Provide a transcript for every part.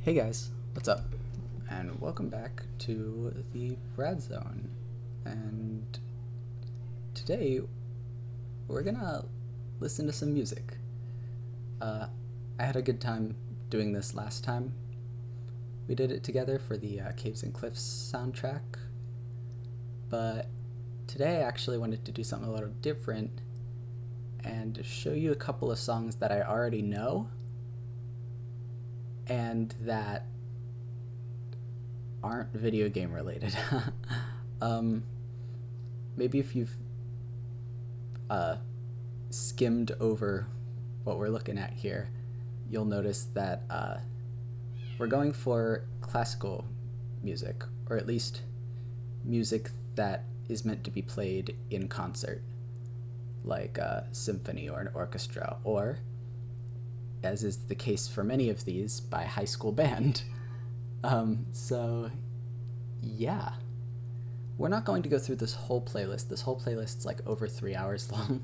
Hey guys, what's up? And welcome back to the Brad Zone. And today we're gonna listen to some music. I had a good time doing this last time. We did it together for the Caves and Cliffs soundtrack. But today I actually wanted to do something a little different and show you a couple of songs that I already know and that aren't video game related. Maybe if you've skimmed over what we're looking at here, you'll notice that we're going for classical music, or at least music that is meant to be played in concert, like a symphony or an orchestra, or, as is the case for many of these, by high school band. So, yeah. We're not going to go through this whole playlist. This whole playlist's like over 3 hours long.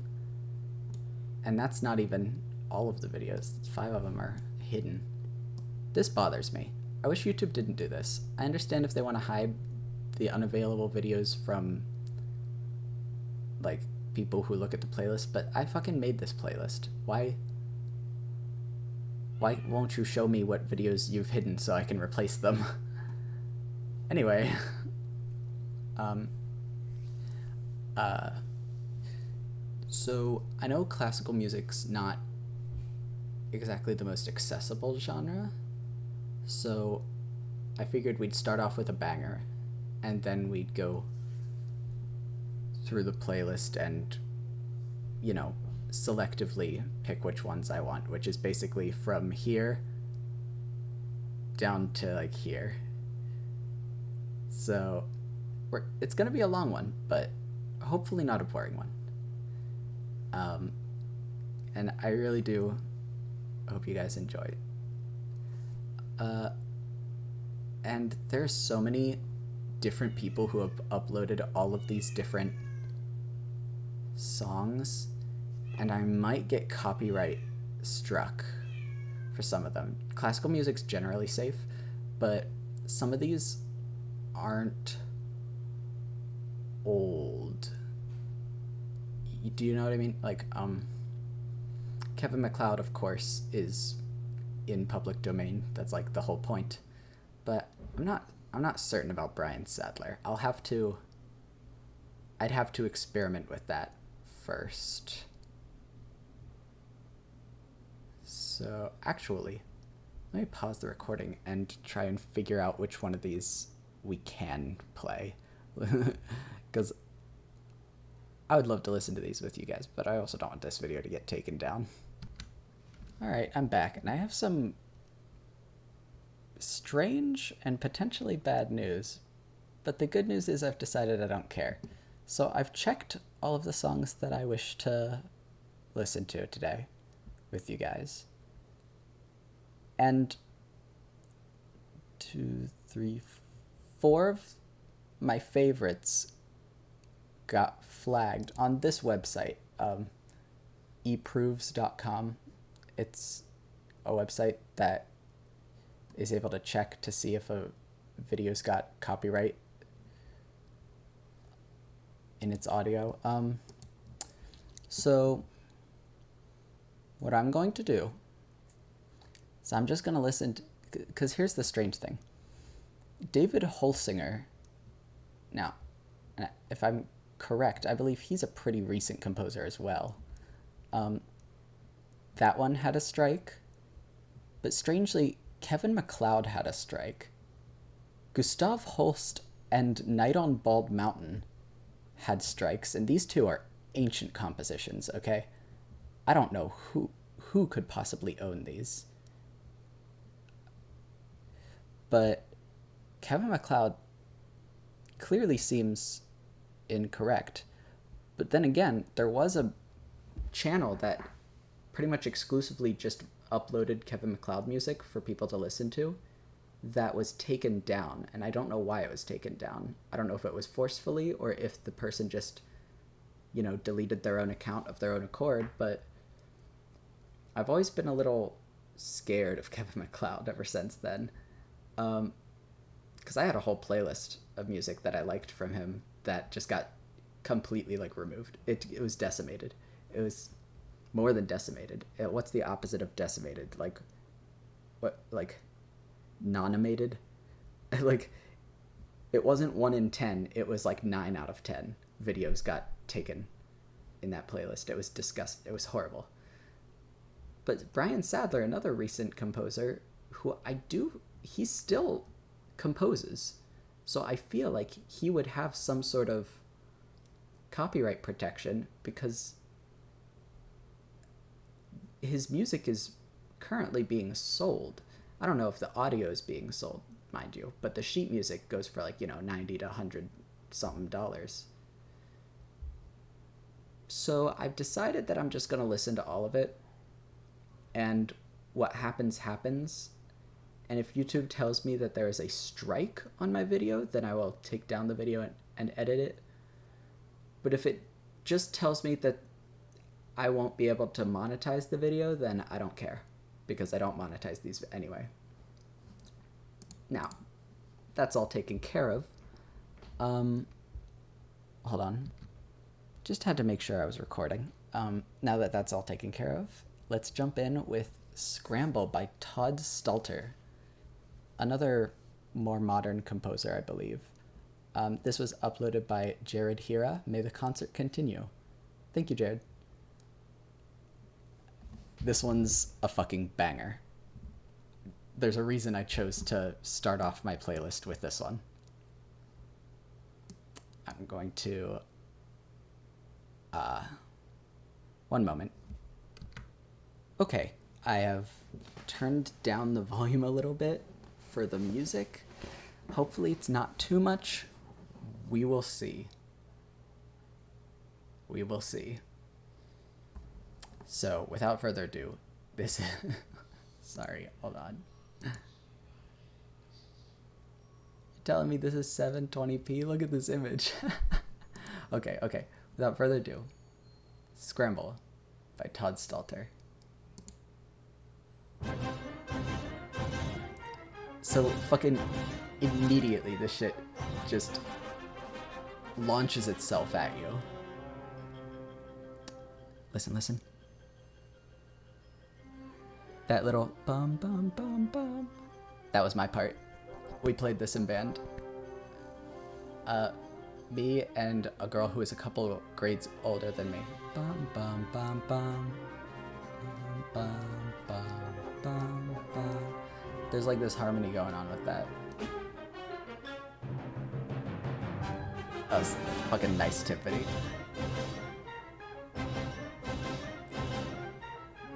And that's not even all of the videos. 5 of them are hidden. This bothers me. I wish YouTube didn't do this. I understand if they want to hide the unavailable videos from, like, people who look at the playlist, but I fucking made this playlist. Why won't you show me what videos you've hidden so I can replace them? Anyway, so I know classical music's not exactly the most accessible genre, so I figured we'd start off with a banger, and then we'd go through the playlist and, you know, selectively pick which ones I want, which is basically from here down to like here. So it's gonna be a long one, but hopefully not a boring one. And I really do hope you guys enjoy. And there's so many different people who have uploaded all of these different songs, and I might get copyright struck for some of them. Classical music's generally safe, but some of these aren't old. Do you know what I mean? Like, Kevin MacLeod, of course, is in public domain. That's like the whole point. But I'm not certain about Brian Sadler. I'd have to experiment with that first. So actually, let me pause the recording and try and figure out which one of these we can play. Because I would love to listen to these with you guys, but I also don't want this video to get taken down. Alright, I'm back, and I have some strange and potentially bad news. But the good news is I've decided I don't care. So I've checked all of the songs that I wish to listen to today with you guys. And 2, 3, 4 of my favorites got flagged on this website, eproves.com. It's a website that is able to check to see if a video's got copyright in its audio. So what I'm going to do is I'm just going to listen to, because here's the strange thing. David Holsinger, now, if I'm correct, I believe he's a pretty recent composer as well. That one had a strike, but strangely, Kevin MacLeod had a strike. Gustav Holst and Night on Bald Mountain had strikes, and these two are ancient compositions, okay? I don't know who could possibly own these. But Kevin MacLeod clearly seems incorrect. But then again, there was a channel that pretty much exclusively just uploaded Kevin MacLeod music for people to listen to that was taken down, and I don't know why it was taken down. I don't know if it was forcefully or if the person just, you know, deleted their own account of their own accord, but I've always been a little scared of Kevin MacLeod ever since then. Because I had a whole playlist of music that I liked from him that just got completely like removed. It was decimated. It was more than decimated. What's the opposite of decimated? Like, what, like, non-amated? Like, it wasn't 1 in 10. It was like 9 out of 10 videos got taken in that playlist. It was disgusting. It was horrible. But Brian Sadler, another recent composer, who he still composes. So I feel like he would have some sort of copyright protection because his music is currently being sold. I don't know if the audio is being sold, mind you, but the sheet music goes for like, 90 to 100 something dollars. So I've decided that I'm just going to listen to all of it, and what happens happens. And if YouTube tells me that there is a strike on my video, then I will take down the video and edit it. But if it just tells me that I won't be able to monetize the video, then I don't care, because I don't monetize these anyway. Now, that's all taken care of. Hold on. Just had to make sure I was recording. Now that that's all taken care of, let's jump in with Scramble by Todd Stalter, another more modern composer, I believe. This was uploaded by Jared Hira. May the concert continue. Thank you, Jared. This one's a fucking banger. There's a reason I chose to start off my playlist with this one. I'm going to... one moment. Okay, I have turned down the volume a little bit for the music. Hopefully it's not too much. We will see. We will see. So, without further ado, this... Sorry, hold on. You're telling me this is 720p? Look at this image. Okay. Without further ado, Scramble by Todd Stalter. So fucking immediately this shit just launches itself at you. Listen. That little bum bum bum bum. That was my part. We played this in band. Me and a girl who is a couple grades older than me. Bum bum bum bum. Bum bum bum bum. There's like this harmony going on with that. That was fucking nice, Tiffany.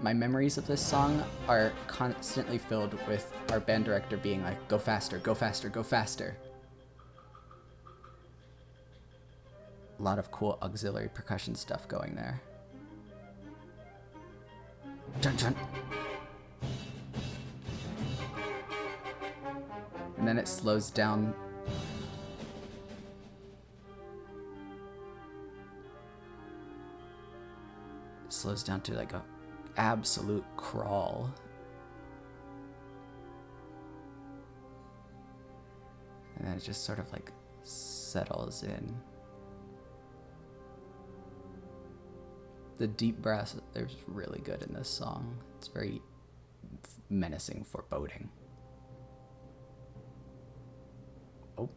My memories of this song are constantly filled with our band director being like, go faster, go faster, go faster. A lot of cool auxiliary percussion stuff going there. Dun dun. And then it slows down. It slows down to like a absolute crawl. And then it just sort of like settles in. The deep brass is really good in this song. It's very menacing, foreboding. Oh,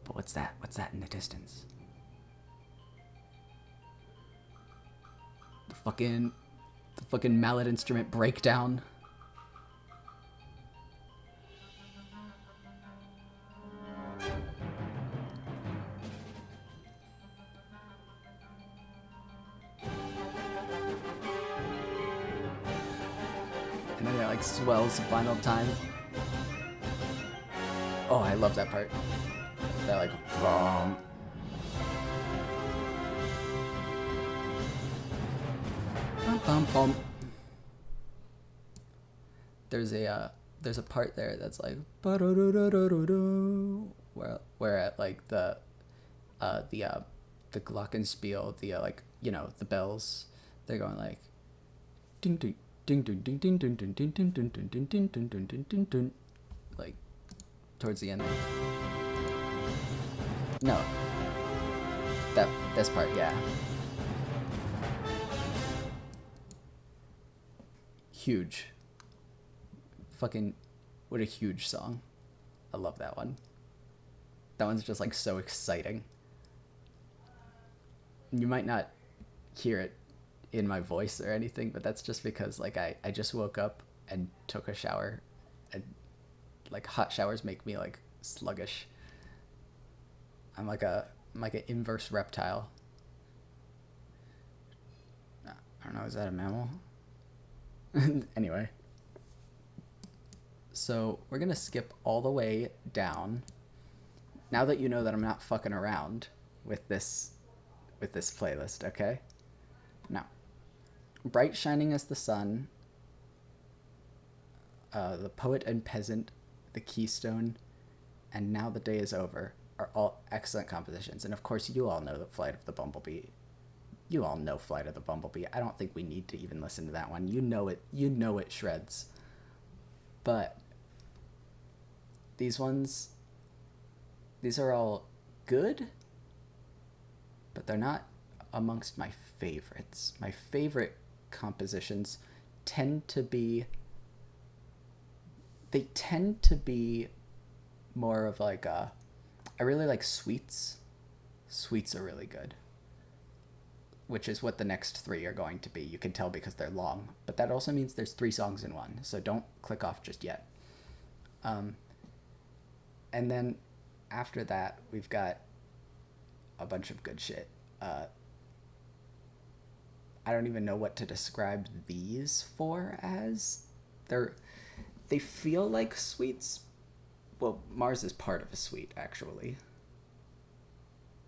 but what's that? What's that in the distance? The fucking mallet instrument breakdown. And then it like swells the final time. Oh, I love that part. That like boom. Bum, bum. There's a part there that's like where at like the glockenspiel, the like, you know, the bells, they're going like ding ding ding ding ding ding ding ding ding ding ding ding ding ding ding ding ding ding, like towards the end. No. This part, yeah. Huge. Fucking, what a huge song. I love that one. That one's just like so exciting. You might not hear it in my voice or anything, but that's just because like I just woke up and took a shower, and like hot showers make me like sluggish. I'm like an inverse reptile. I don't know, is that a mammal? Anyway. So we're gonna skip all the way down. Now that you know that I'm not fucking around with this playlist, okay? Now, Bright Shining as the Sun, The Poet and Peasant, The Keystone, and Now the Day is Over are all excellent compositions. And of course, you all know the Flight of the Bumblebee. You all know Flight of the Bumblebee. I don't think we need to even listen to that one. You know it. You know it shreds. But these ones, these are all good, but they're not amongst my favorites. My favorite compositions tend to be more of like I really like suites. Suites are really good, which is what the next three are going to be. You can tell because they're long, but that also means there's 3 songs in one, so don't click off just yet. And then after that, we've got a bunch of good shit. I don't even know what to describe these for as. They feel like suites. Well, Mars is part of a suite, actually.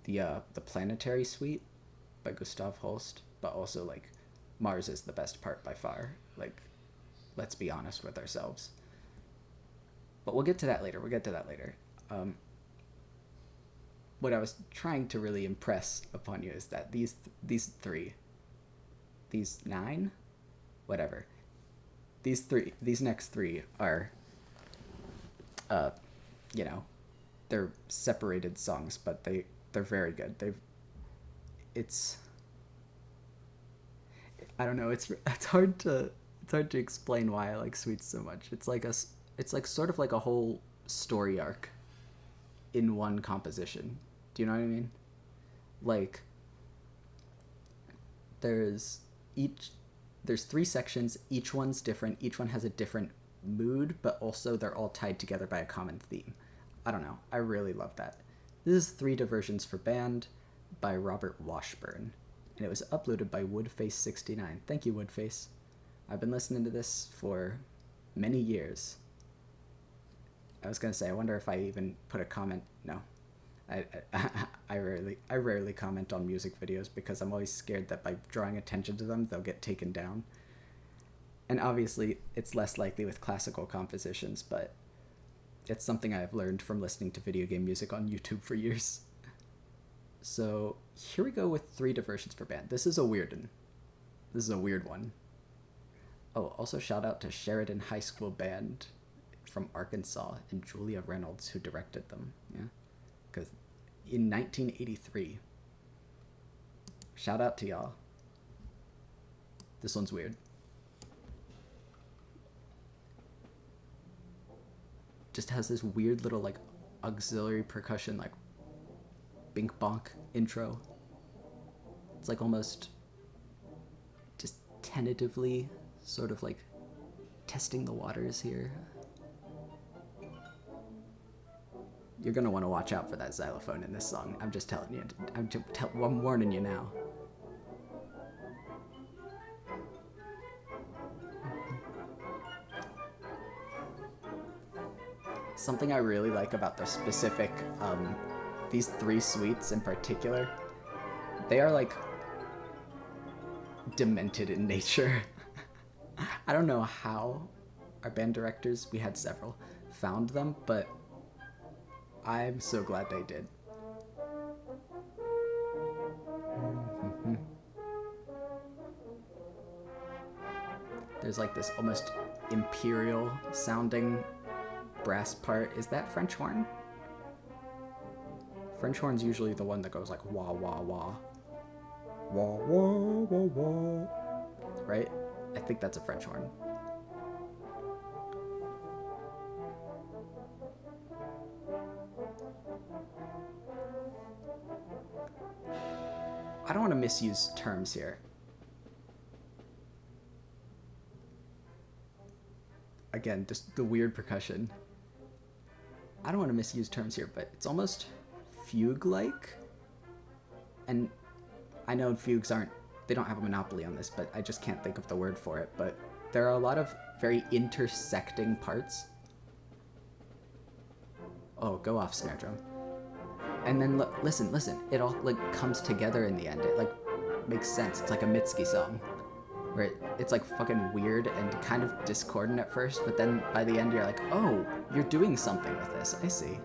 The Planetary Suite by Gustav Holst, but also like Mars is the best part by far. Like, let's be honest with ourselves. But we'll get to that later. What I was trying to really impress upon you is that these 9, whatever. These next 3 are, they're separated songs, but they're very good. I don't know. It's hard to explain why I like suites so much. It's like sort of like a whole story arc in one composition. Do you know what I mean? Like, there's 3 sections. Each one's different. Each one has a different mood, but also they're all tied together by a common theme. I don't know. I really love that. This is 3 Diversions for Band by Robert Washburn, and it was uploaded by Woodface69. Thank you, Woodface. I've been listening to this for many years. I was gonna say, I wonder if I even put a comment. No, I rarely comment on music videos because I'm always scared that by drawing attention to them, they'll get taken down. And obviously, it's less likely with classical compositions, but it's something I've learned from listening to video game music on YouTube for years. So here we go with 3 Diversions for Band. This is a weird one. Oh, also shout out to Sheridan High School Band from Arkansas and Julia Reynolds, who directed them. Yeah, because in 1983. Shout out to y'all. This one's weird. Just has this weird little like auxiliary percussion, like bink bonk intro. It's like almost just tentatively sort of like testing the waters here. You're gonna want to watch out for that xylophone in this song. I'm just telling you. I'm warning you now. Something I really like about the specific, these 3 suites in particular, they are like demented in nature. I don't know how our band directors, we had several, found them, but I'm so glad they did. There's like this almost imperial sounding brass part, is that French horn? French horn's usually the one that goes like wah wah wah. Wah wah wah wah. Right? I think that's a French horn. I don't want to misuse terms here. Again, just the weird percussion. I don't want to misuse terms here, but it's almost fugue-like. And I know fugues they don't have a monopoly on this, but I just can't think of the word for it. But there are a lot of very intersecting parts. Oh, go off, snare drum. And then listen, it all like comes together in the end. It like makes sense. It's like a Mitski song. Where it's like fucking weird and kind of discordant at first, but then by the end you're like, oh, you're doing something with this. I see.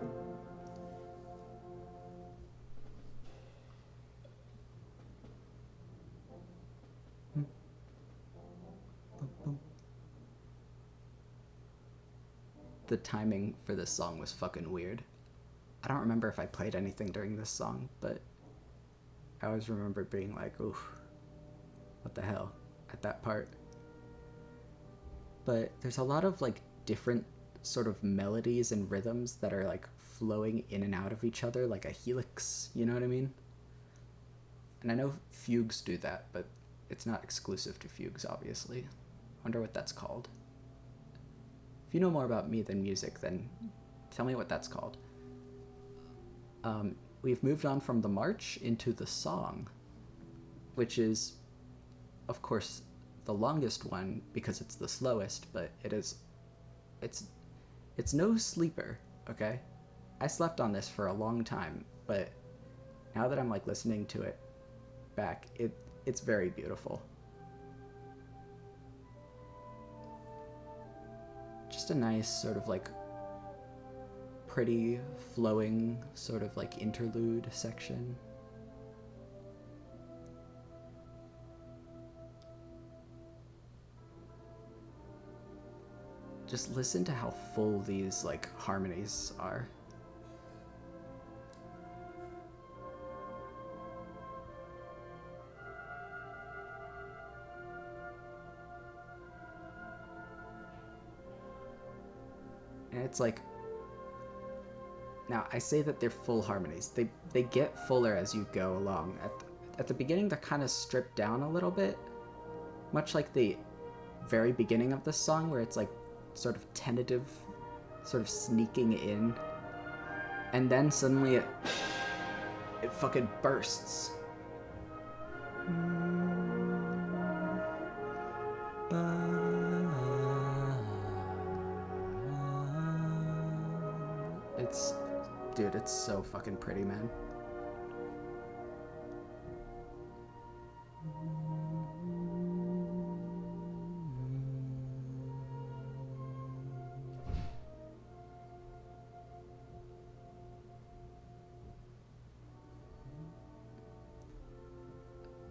The timing for this song was fucking weird. I don't remember if I played anything during this song, but I always remember being like, ooh, what the hell? At that part. But there's a lot of like different sort of melodies and rhythms that are like flowing in and out of each other like a helix, you know what I mean? And I know fugues do that, but it's not exclusive to fugues, obviously. I wonder what that's called. If you know more about me than music, then tell me what that's called. We've moved on from the march into the song, which is of course the longest one because it's the slowest, but it's no sleeper, okay? I slept on this for a long time, but now that I'm like listening to it back, it's very beautiful. Just a nice sort of like pretty flowing sort of like interlude section. Just listen to how full these like harmonies are. And it's like, now I say that they're full harmonies. They get fuller as you go along. At the beginning, they're kind of stripped down a little bit, much like the very beginning of the song, where it's like sort of tentative, sort of sneaking in, and then suddenly it fucking bursts. Dude, it's so fucking pretty, man.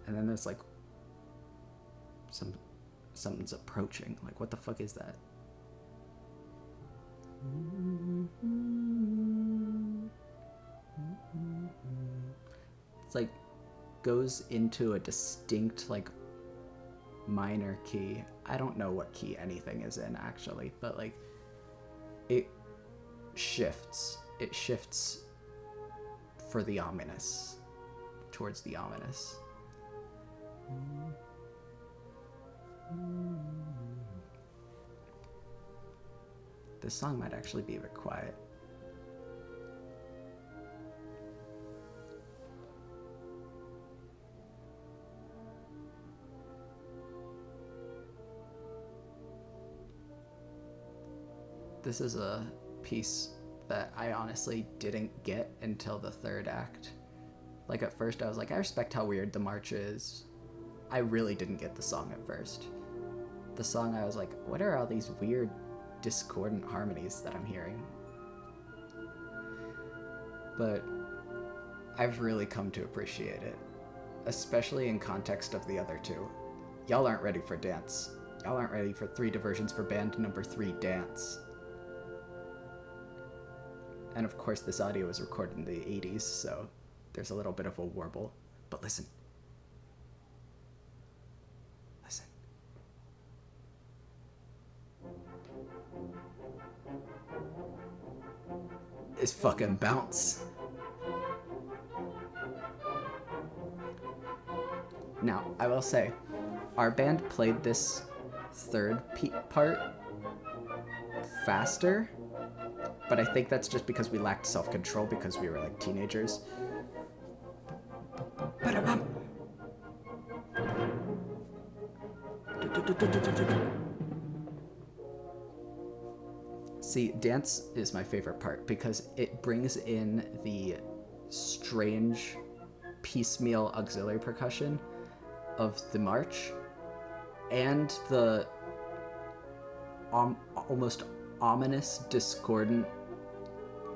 And then there's like something's approaching. Like, what the fuck is that? It's like goes into a distinct like minor key. I don't know what key anything is in actually, but like it shifts. It shifts for the ominous, towards the ominous. This song might actually be a bit quiet. This is a piece that I honestly didn't get until the third act. Like at first I was like, I respect how weird the march is. I really didn't get the song at first. The song, I was like, what are all these weird discordant harmonies that I'm hearing? But I've really come to appreciate it, especially in context of the other two. Y'all aren't ready for dance. Y'all aren't ready for 3 diversions for band number 3 dance. And of course, this audio was recorded in the 80s, so there's a little bit of a warble. But listen. Listen. It's fucking bounce. Now, I will say, our band played this third part faster, but I think that's just because we lacked self-control because we were like teenagers. See, dance is my favorite part because it brings in the strange piecemeal auxiliary percussion of the march and the almost ominous, discordant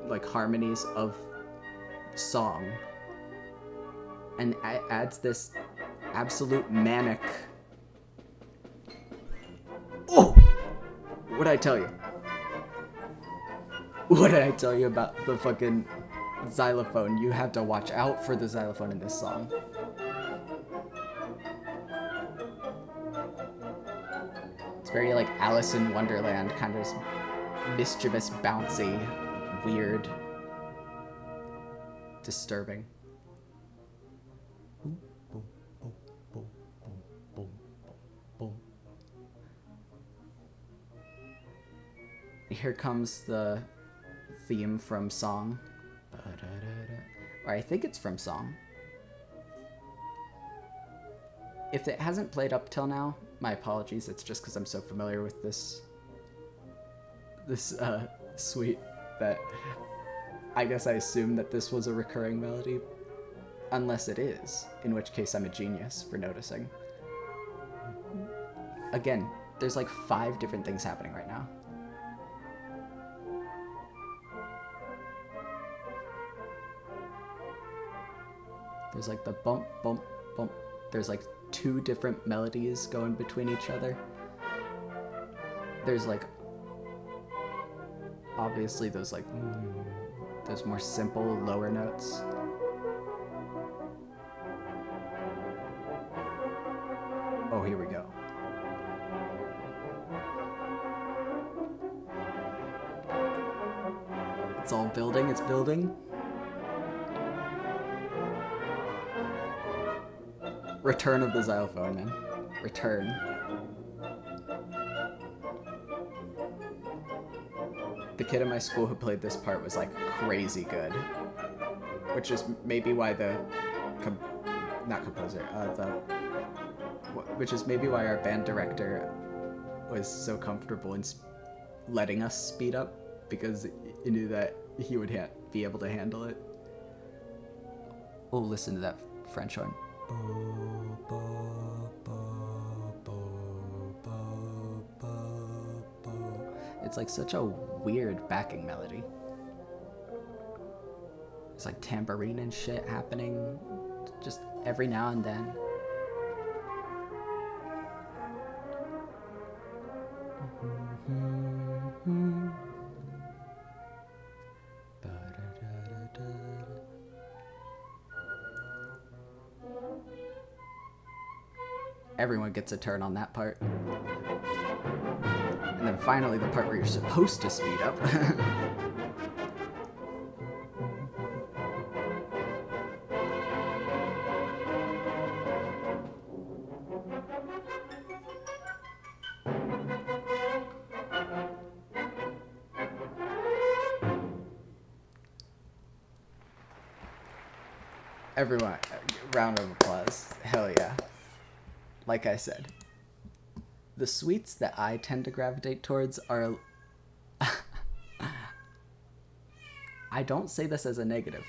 like harmonies of song, and adds this absolute manic. Oh, what'd I tell you? What did I tell you about the fucking xylophone? You have to watch out for the xylophone in this song. It's very like Alice in Wonderland, kind of mischievous, bouncy, weird, disturbing. Boom, boom, boom, boom, boom, boom, boom. Here comes the theme from Song. Or I think it's from Song. If it hasn't played up till now, my apologies. It's just because I'm so familiar with this suite that I guess I assume that this was a recurring melody. Unless it is, in which case I'm a genius for noticing. Again, there's like 5 different things happening right now. There's like the bump, bump, bump. There's like 2 different melodies going between each other. There's like, obviously those like, those more simple lower notes. Oh, here we go. It's all building, it's building. Return of the xylophone, man. Return. The kid in my school who played this part was like crazy good. Which is maybe why which is maybe why our band director was so comfortable in letting us speed up, because he knew that he would be able to handle it. Oh, listen to that French horn. It's like such a weird backing melody. It's like tambourine and shit happening just every now and then. Everyone gets a turn on that part. And then finally the part where you're supposed to speed up. Everyone, round of applause. Hell yeah. Like I said, the suites that I tend to gravitate towards are... I don't say this as a negative,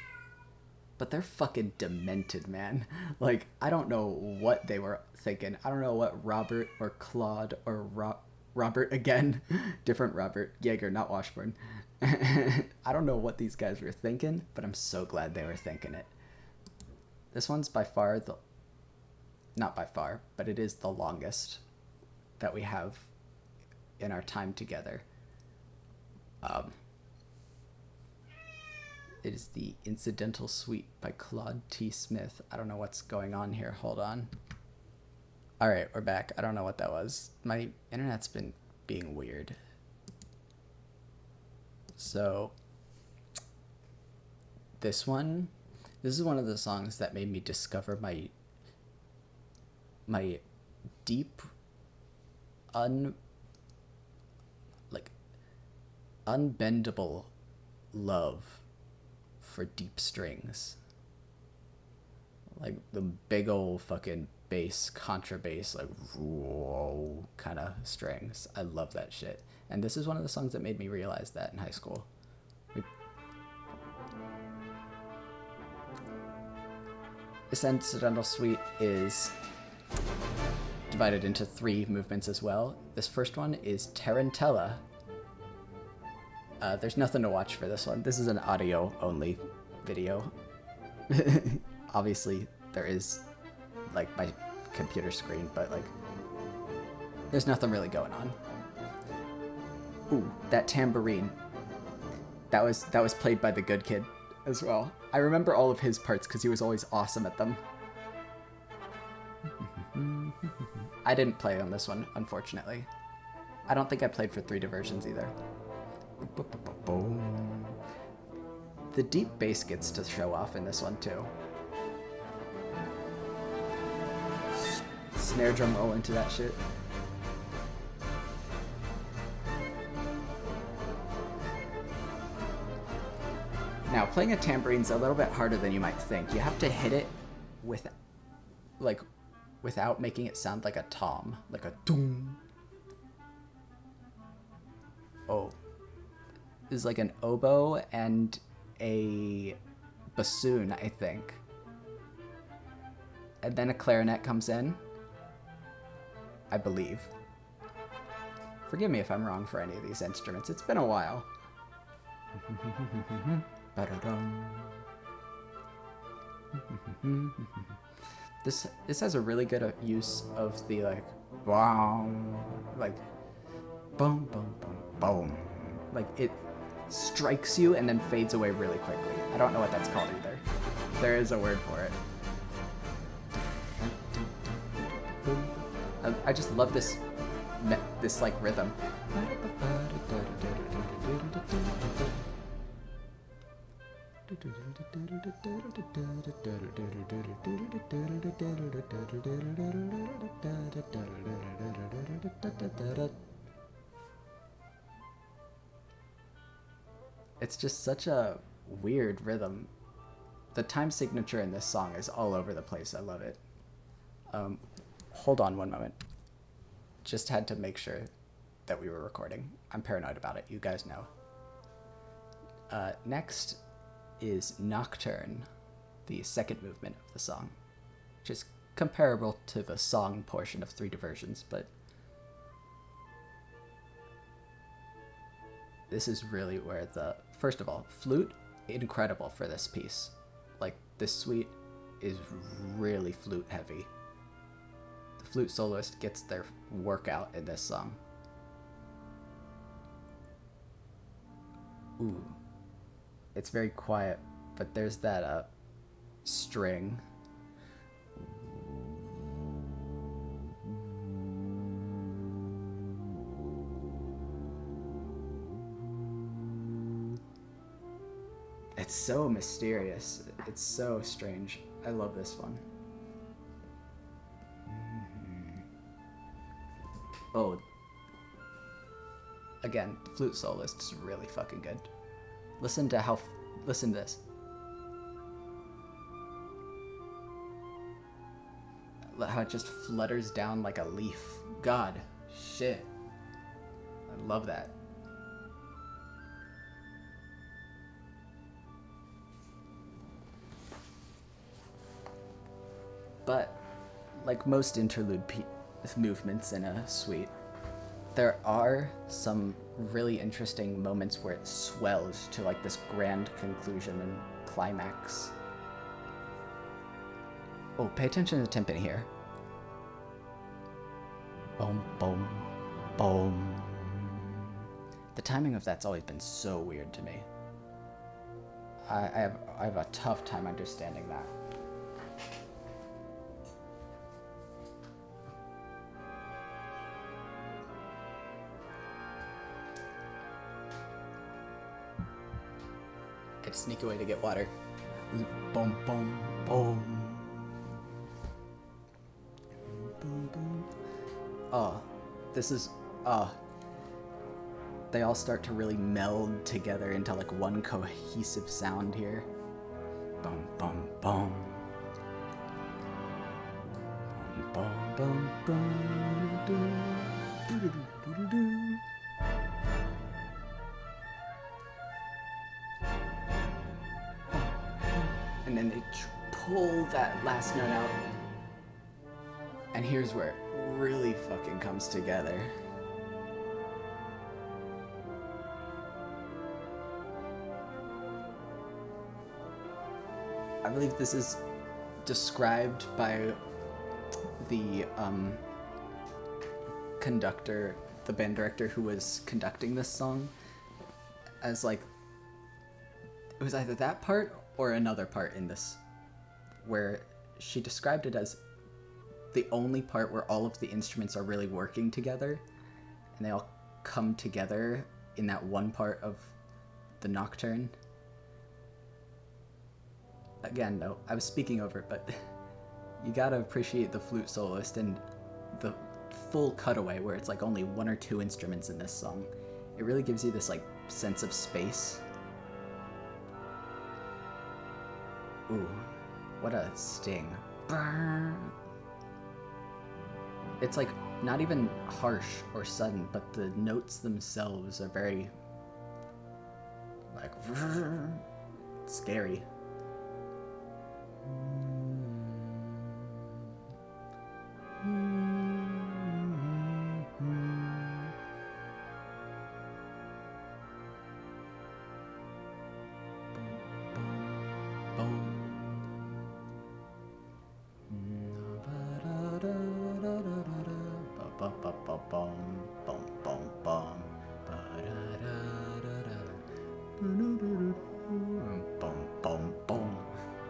but they're fucking demented, man. Like, I don't know what they were thinking. I don't know what Robert or Claude or Robert again. Different Robert. Yeager, not Washburn. I don't know what these guys were thinking, but I'm so glad they were thinking it. This one's by far the... Not by far, but it is the longest that we have in our time together. is the Incidental Suite by Claude T. Smith. I don't know what's going on here. Hold on. All right, we're back. I don't know what that was. My internet's been being weird. So this is one of the songs that made me discover my deep unbendable love for deep strings, like the big old fucking bass, contrabass, like whoa kind of strings. I love that shit, and this is one of the songs that made me realize that in high school. This Incidental Suite is divided into 3 movements as well. This first one is Tarantella. There's nothing to watch for this one. This is an audio-only video. Obviously, there is, like, my computer screen, but, like, there's nothing really going on. Ooh, that tambourine. That was played by the good kid as well. I remember all of his parts because he was always awesome at them. I didn't play on this one, unfortunately. I don't think I played for 3 Diversions either. The deep bass gets to show off in this one too. Snare drum roll into that shit. Now, playing a tambourine's a little bit harder than you might think. You have to hit it without making it sound like a tom, like a doom. Oh. Is like an oboe and a bassoon, I think. And then a clarinet comes in, I believe. Forgive me if I'm wrong for any of these instruments. It's been a while. This has a really good use of the like wow, like boom boom boom boom, like it strikes you and then fades away really quickly. I don't know what that's called either. There is a word for it. I just love this like rhythm. It's just such a weird rhythm. The time signature in this song is all over the place. I love it. Hold on one moment. Just had to make sure that we were recording. I'm paranoid about it. You guys know. Next is Nocturne, the second movement of the song, which is comparable to the song portion of 3 Diversions, but this is really where first of all, flute, incredible for this piece. Like, this suite is really flute heavy. The flute soloist gets their workout in this song. Ooh. It's very quiet, but there's that string. It's so mysterious. It's so strange. I love this one. Oh. Again, the flute soloist is really fucking good. Listen to this. How it just flutters down like a leaf. God, shit. I love that. But, like most interlude movements in a suite, there are some really interesting moments where it swells to like this grand conclusion and climax. Oh, pay attention to the timpani here. Boom, boom, boom. The timing of that's always been so weird to me. I have a tough time understanding that. I had to sneak away to get water. Boom, boom, boom. Boom, boom. Oh, this is, they all start to really meld together into like one cohesive sound here. Boom, boom, boom. Boom, boom, boom, boom. And then they pull that last note out. And here's where it really fucking comes together. I believe this is described by the conductor, the band director who was conducting this song, as like, it was either that part or another part in this, where she described it as the only part where all of the instruments are really working together, and they all come together in that one part of the nocturne. Again, though, I was speaking over it, but you gotta appreciate the flute soloist and the full cutaway where it's like only one or two instruments in this song. It really gives you this like sense of space. Ooh, what a sting. It's like not even harsh or sudden, but the notes themselves are very like scary.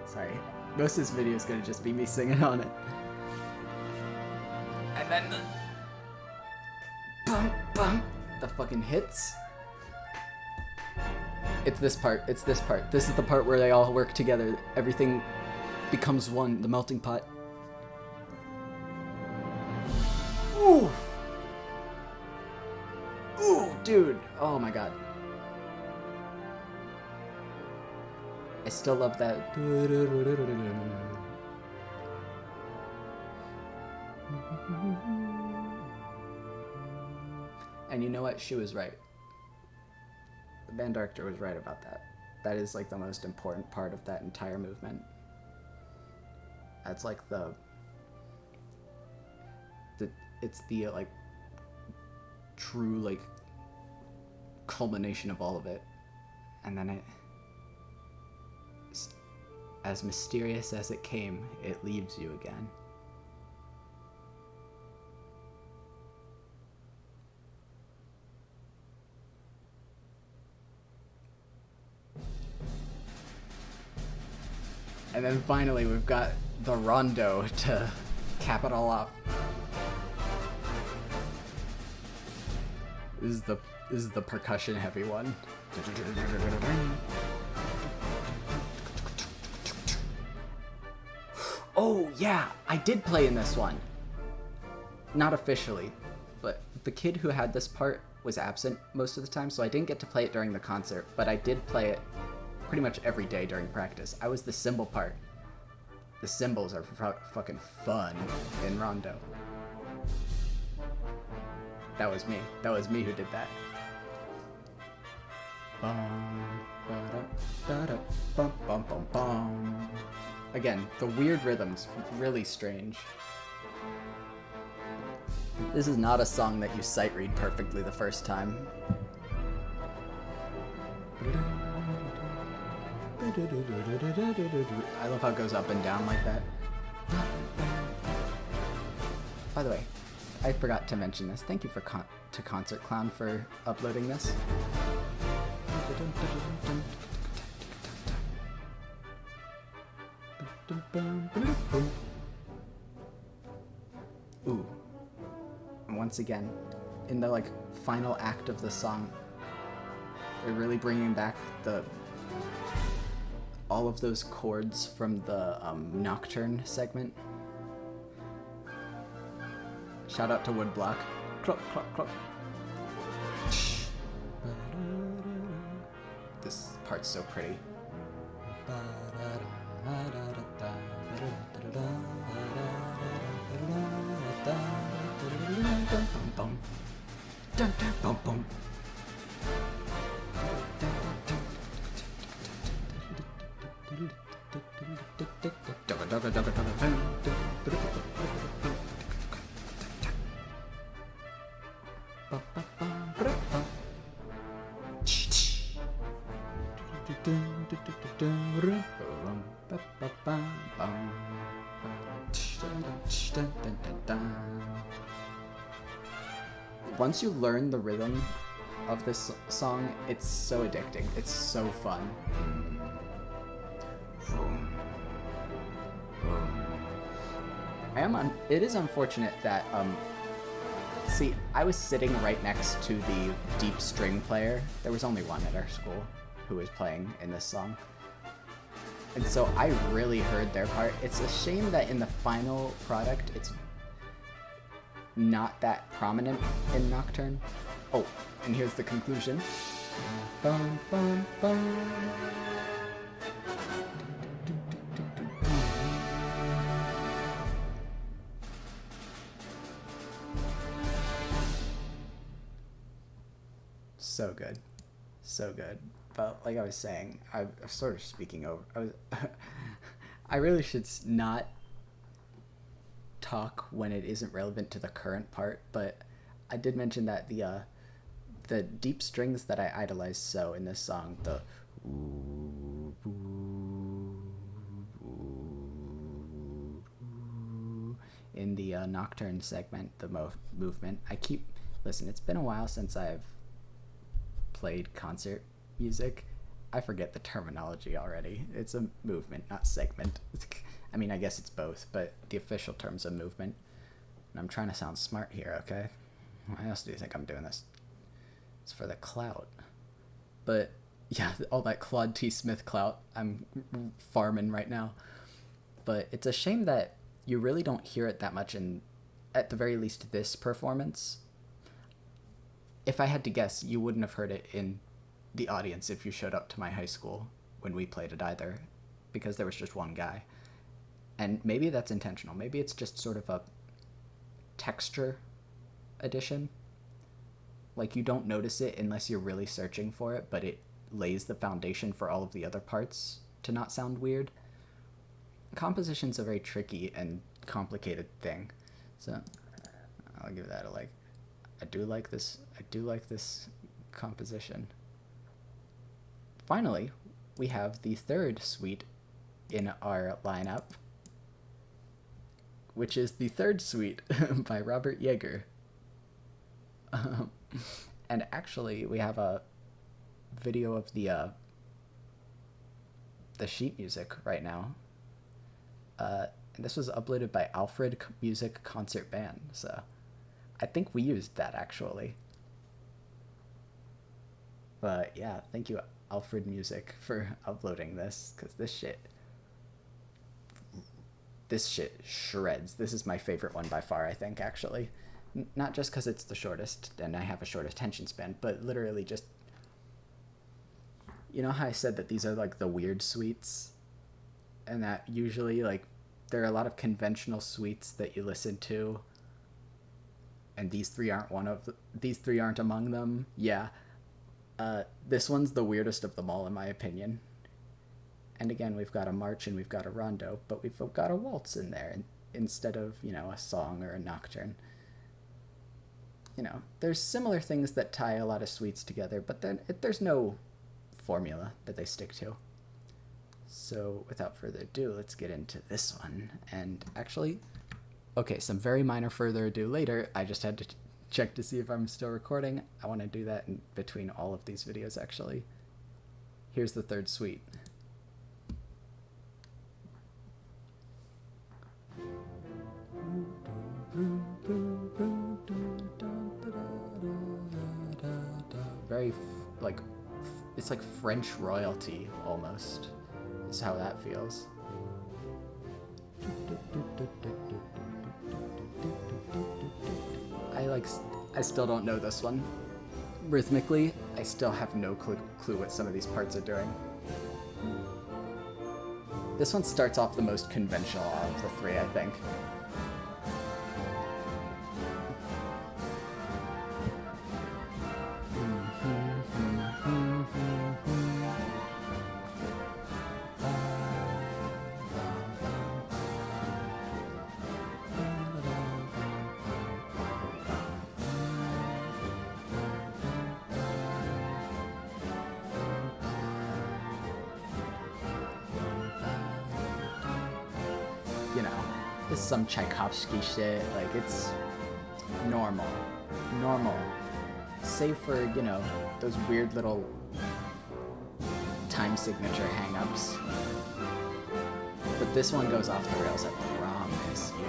Sorry, most of this video is gonna just be me singing on it. And then the bum bum, the fucking hits. It's this part, it's this part. This is the part where they all work together. Everything becomes one, the melting pot. Ooh! Ooh, dude! Oh my god. I still love that. And you know what? She was right. The band director was right about that. That is like the most important part of that entire movement. That's like it's the like true like culmination of all of it. And then as mysterious as it came, it leaves you again. And then finally we've got the rondo to cap it all off. This is the percussion heavy one. Oh yeah, I did play in this one. Not officially, but the kid who had this part was absent most of the time, so I didn't get to play it during the concert, but I did play it pretty much every day during practice. I was the cymbal part. The cymbals are fucking fun in rondo. That was me. That was me who did that. Again, the weird rhythms, really strange. This is not a song that you sight read perfectly the first time. I love how it goes up and down like that. By the way, I forgot to mention this. Thank you to Concert Clown for uploading this. Ooh. And once again, in the like final act of the song, they're really bringing back all of those chords from the Nocturne segment. Shout out to Woodblock. Cluck, cluck, cluck. This part's so pretty. Once you learn the rhythm of this song, it's so addicting. It's so fun. It is unfortunate that, see, I was sitting right next to the deep string player. There was only one at our school who was playing in this song. And so I really heard their part. It's a shame that in the final product, it's not that prominent in Nocturne. Oh, and here's the conclusion. Bum, bum, bum. So good. So good. But like I was saying, I'm sort of speaking over. I really should not talk when it isn't relevant to the current part, but I did mention that the deep strings that I idolize so in this song, the in the Nocturne segment, the movement. Listen, it's been a while since I've played concert music. I forget the terminology already. It's a movement, not segment. I mean, I guess it's both, but the official term's a movement. And I'm trying to sound smart here, okay? Why else do you think I'm doing this? It's for the clout. But yeah, all that Claude T. Smith clout I'm farming right now. But it's a shame that you really don't hear it that much in, at the very least, this performance. If I had to guess, you wouldn't have heard it in the audience if you showed up to my high school when we played it either, because there was just one guy. And maybe that's intentional. Maybe it's just sort of a texture addition. Like, you don't notice it unless you're really searching for it, but it lays the foundation for all of the other parts to not sound weird. Composition's a very tricky and complicated thing, so I'll give that a like. I do like this composition. Finally, we have the third suite in our lineup, which is the third suite by Robert Yeager. And actually, we have a video of the sheet music right now. And this was uploaded by Alfred Music Concert Band, so I think we used that actually. But yeah, thank you, Alfred Music, for uploading this, because this shit shreds. This is my favorite one by far, I think, actually. Not just because it's the shortest and I have a short attention span, but literally just, you know how I said that these are like the weird suites, and that usually, like, there are a lot of conventional suites that you listen to, and these three aren't among them. Yeah. This one's the weirdest of them all, in my opinion. And again, we've got a march and we've got a rondo, but we've got a waltz in there instead of, you know, a song or a nocturne. You know, there's similar things that tie a lot of suites together, but then there's no formula that they stick to. So without further ado, let's get into this one. And actually, okay, some very minor further ado later. I just had to check to see if I'm still recording. I want to do that in between all of these videos, actually. Here's the third suite. it's like French royalty almost, is how that feels. I still don't know this one. Rhythmically, I still have no clue what some of these parts are doing. This one starts off the most conventional out of the three, I think. You know, it's some Tchaikovsky shit, like it's normal. Save for, you know, those weird little time signature hang-ups. But this one goes off the rails, I promise you.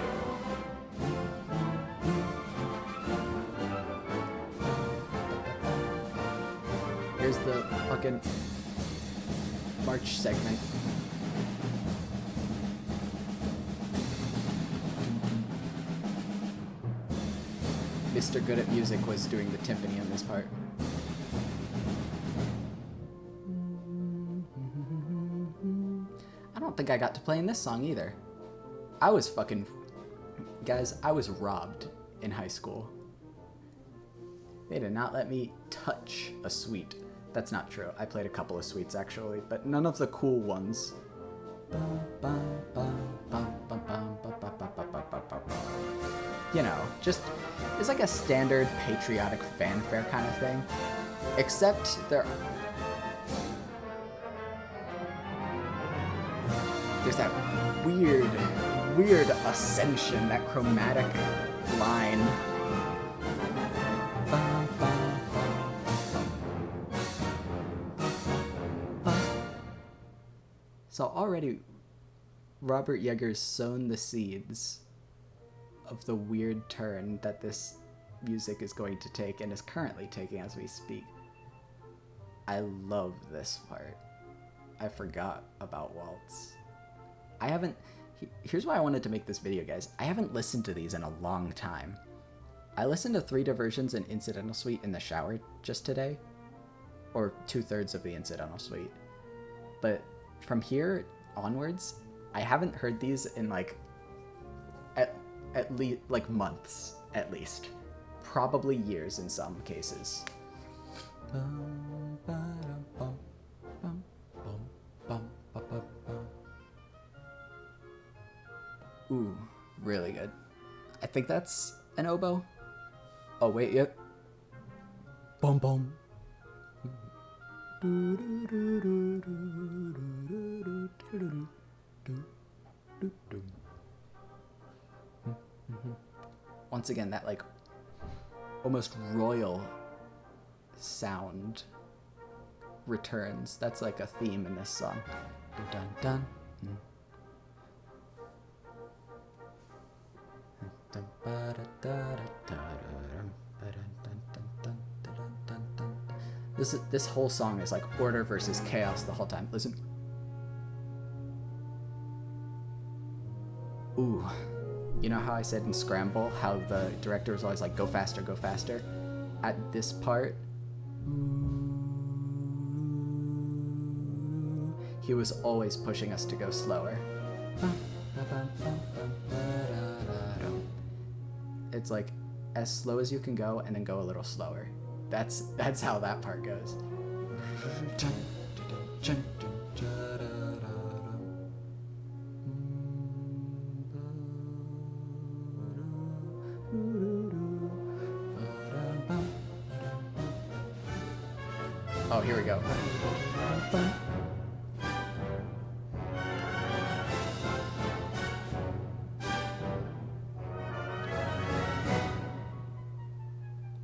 Here's the fucking March segment. Mr. Good at Music was doing the timpani on this part. I don't think I got to play in this song either. Guys, I was robbed in high school. They did not let me touch a suite. That's not true. I played a couple of suites actually, but none of the cool ones. You know, just, it's like a standard patriotic fanfare kind of thing. Except there's that weird ascension, that chromatic line. So already, Robert Yeager's sown the seeds of the weird turn that this music is going to take and is currently taking as we speak. I love this part. I forgot about Waltz. Here's why I wanted to make this video, guys. I haven't listened to these in a long time. I listened to 3 Diversions and Incidental Suite in the shower just today, or 2/3 of the Incidental Suite. But from here onwards, I haven't heard these in like at least like months, at least, probably years in some cases. Ooh, really good. I think that's an oboe. Oh wait, yep. Boom boom. Once again, that like almost royal sound returns. That's like a theme in this song. Dun dun dun. This whole song is like order versus chaos the whole time. Listen. Ooh. You know how I said in Scramble how the director was always like, go faster, go faster? At this part, he was always pushing us to go slower. It's like as slow as you can go and then go a little slower. That's how that part goes. Oh, here we go.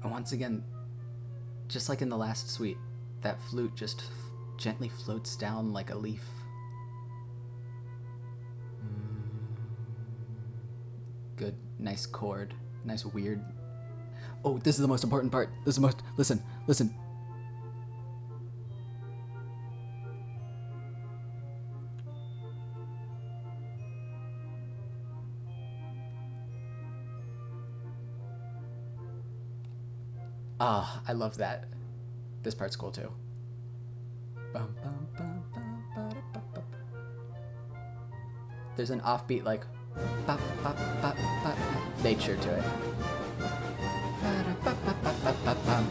And once again, just like in the last suite, that flute just gently floats down like a leaf. Good, nice chord, nice weird. Oh, this is the most important part. Listen. Ah, I love that. This part's cool too. Bum, bum, bum, bum, ba-da-ba-ba. There's an offbeat like bop, bop, bop, bop, nature to it. Ba-da-ba-ba-ba-ba-ba-bum.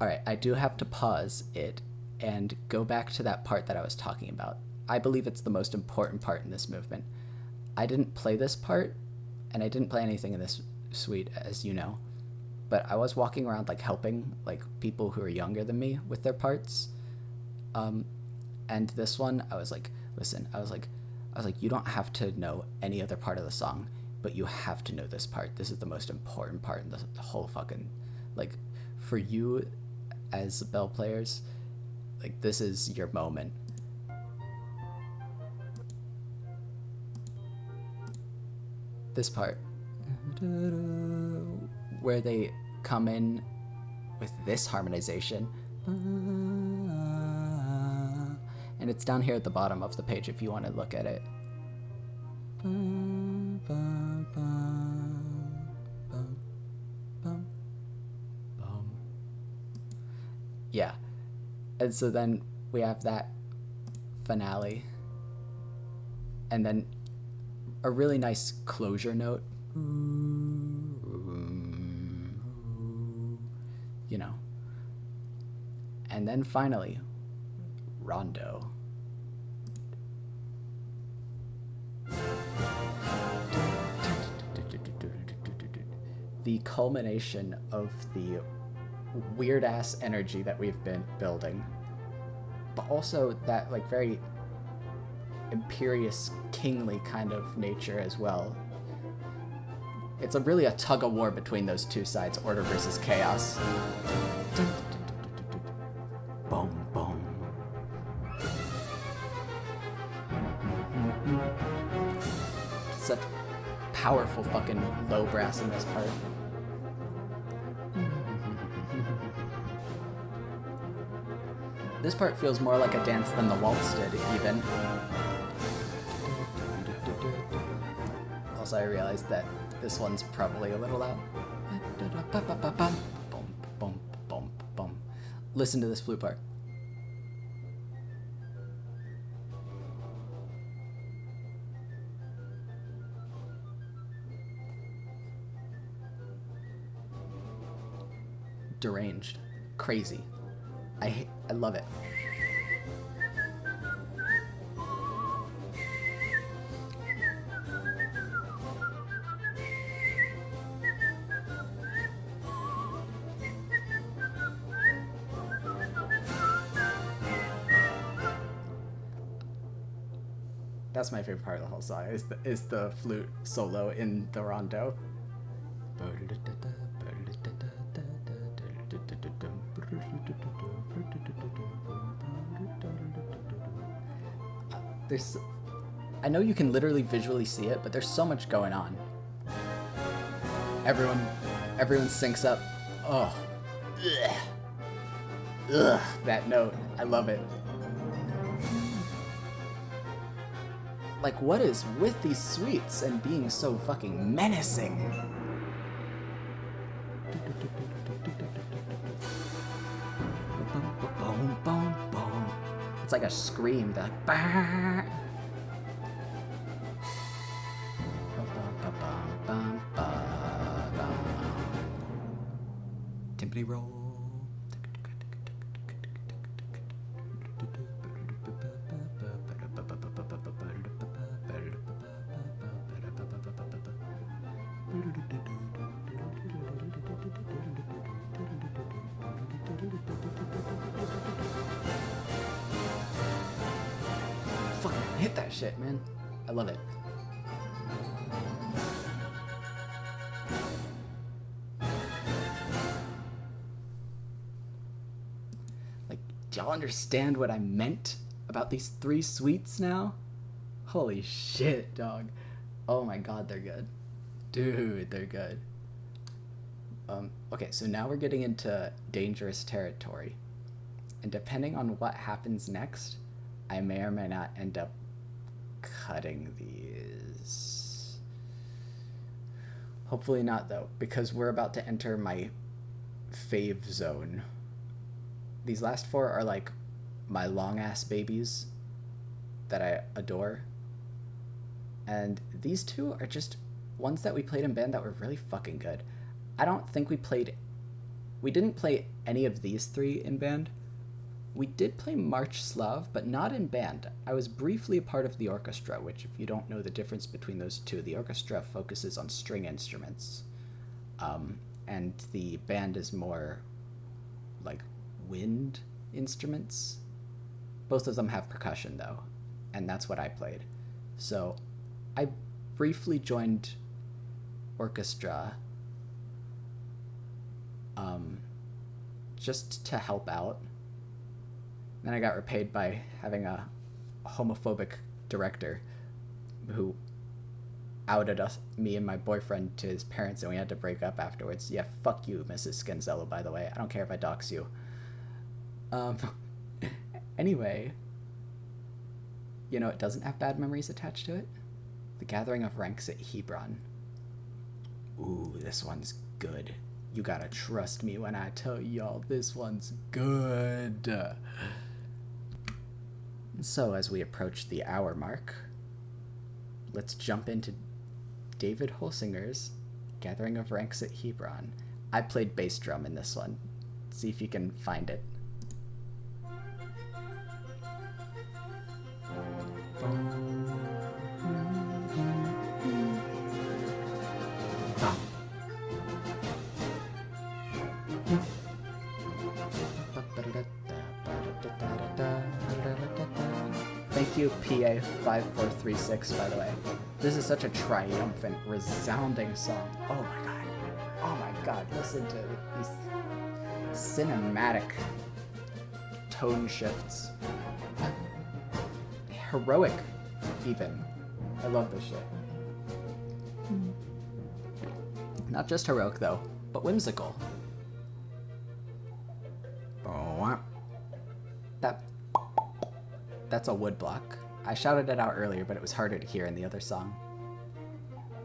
Alright, I do have to pause it and go back to that part that I was talking about. I believe it's the most important part in this movement. I didn't play this part, and I didn't play anything in this suite, as you know, but I was walking around like helping like people who are younger than me with their parts. And this one, I was like, listen, I was like, you don't have to know any other part of the song, but you have to know this part. This is the most important part in the whole fucking, like, for you as bell players, like, this is your moment. This part, where they come in with this harmonization, and it's down here at the bottom of the page if you want to look at it. Yeah, and so then we have that finale, and then a really nice closure note, you know, and then finally rondo. The culmination of the weird ass energy that we've been building, but also that like very imperious kingly kind of nature as well. It's really a tug of war between those two sides, order versus chaos. Boom, boom. Such powerful fucking low brass in this part. This part feels more like a dance than the waltz did, even. Also, I realized that this one's probably a little loud. Listen to this flute part. Deranged. Crazy. I love it. That's my favorite part of the whole song, is the flute solo in the rondo. I know you can literally visually see it, but there's so much going on. Everyone syncs up. Oh, ugh, that note. I love it. Like, what is with these suites and being so fucking menacing? Boom, boom, boom. It's like a scream. They're like, bah! Timpani roll. Fucking hit that shit, man. I love it. Like, do y'all understand what I meant about these 3 suites now? Holy shit, dog. Oh my god, they're good. Dude, they're good. Okay, so now we're getting into dangerous territory. And depending on what happens next, I may or may not end up cutting these. Hopefully not, though, because we're about to enter my fave zone. These last four are like my long-ass babies that I adore. And these two are just ones that we played in band that were really fucking good. I don't think we didn't play any of these three in band. We did play Marche Slave, but not in band. I was briefly a part of the orchestra, which, if you don't know the difference between those two, the orchestra focuses on string instruments, and the band is more like wind instruments. Both of them have percussion, though, and that's what I played. So I briefly joined orchestra just to help out. Then I got repaid by having a homophobic director who outed me and my boyfriend to his parents, and we had to break up afterwards. Yeah, fuck you, Mrs. Scanzello, by the way. I don't care if I dox you. Anyway, you know, it doesn't have bad memories attached to it. The Gathering of Ranks at Hebron. Ooh, this one's good. You gotta trust me when I tell y'all this one's good. So, as we approach the hour mark, let's jump into David Holsinger's Gathering of Ranks at Hebron. I played bass drum in this one. See if you can find it. Thank you, PA5436, by the way. This is such a triumphant, resounding song. Oh my god. Oh my god. Listen to these cinematic tone shifts. Heroic, even. I love this shit. Not just heroic, though, but whimsical. That's a wood block. I shouted it out earlier, but it was harder to hear in the other song.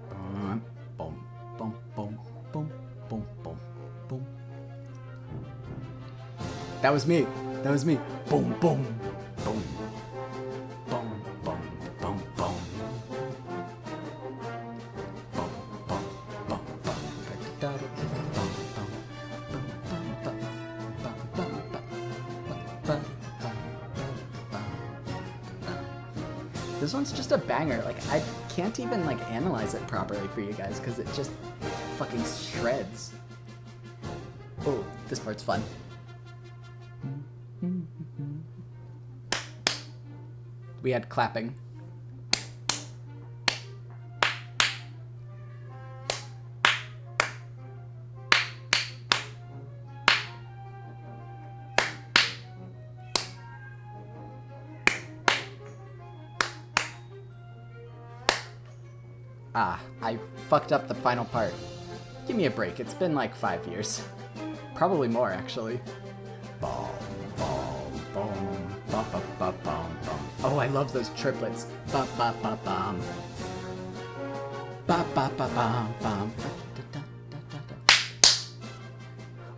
Boom, boom, boom, boom, boom, boom, boom, boom. That was me. That was me. Boom, boom, boom, boom, boom, boom, boom. This one's just a banger. Like, I can't even, like, analyze it properly for you guys because it just fucking shreds. Oh, this part's fun. We had clapping. Ah, I fucked up the final part. Give me a break, it's been like 5 years. Probably more, actually. Boom, boom, boom, ba ba ba bum bum. Oh, I love those triplets. Ba ba ba bum. Ba ba ba bum bum.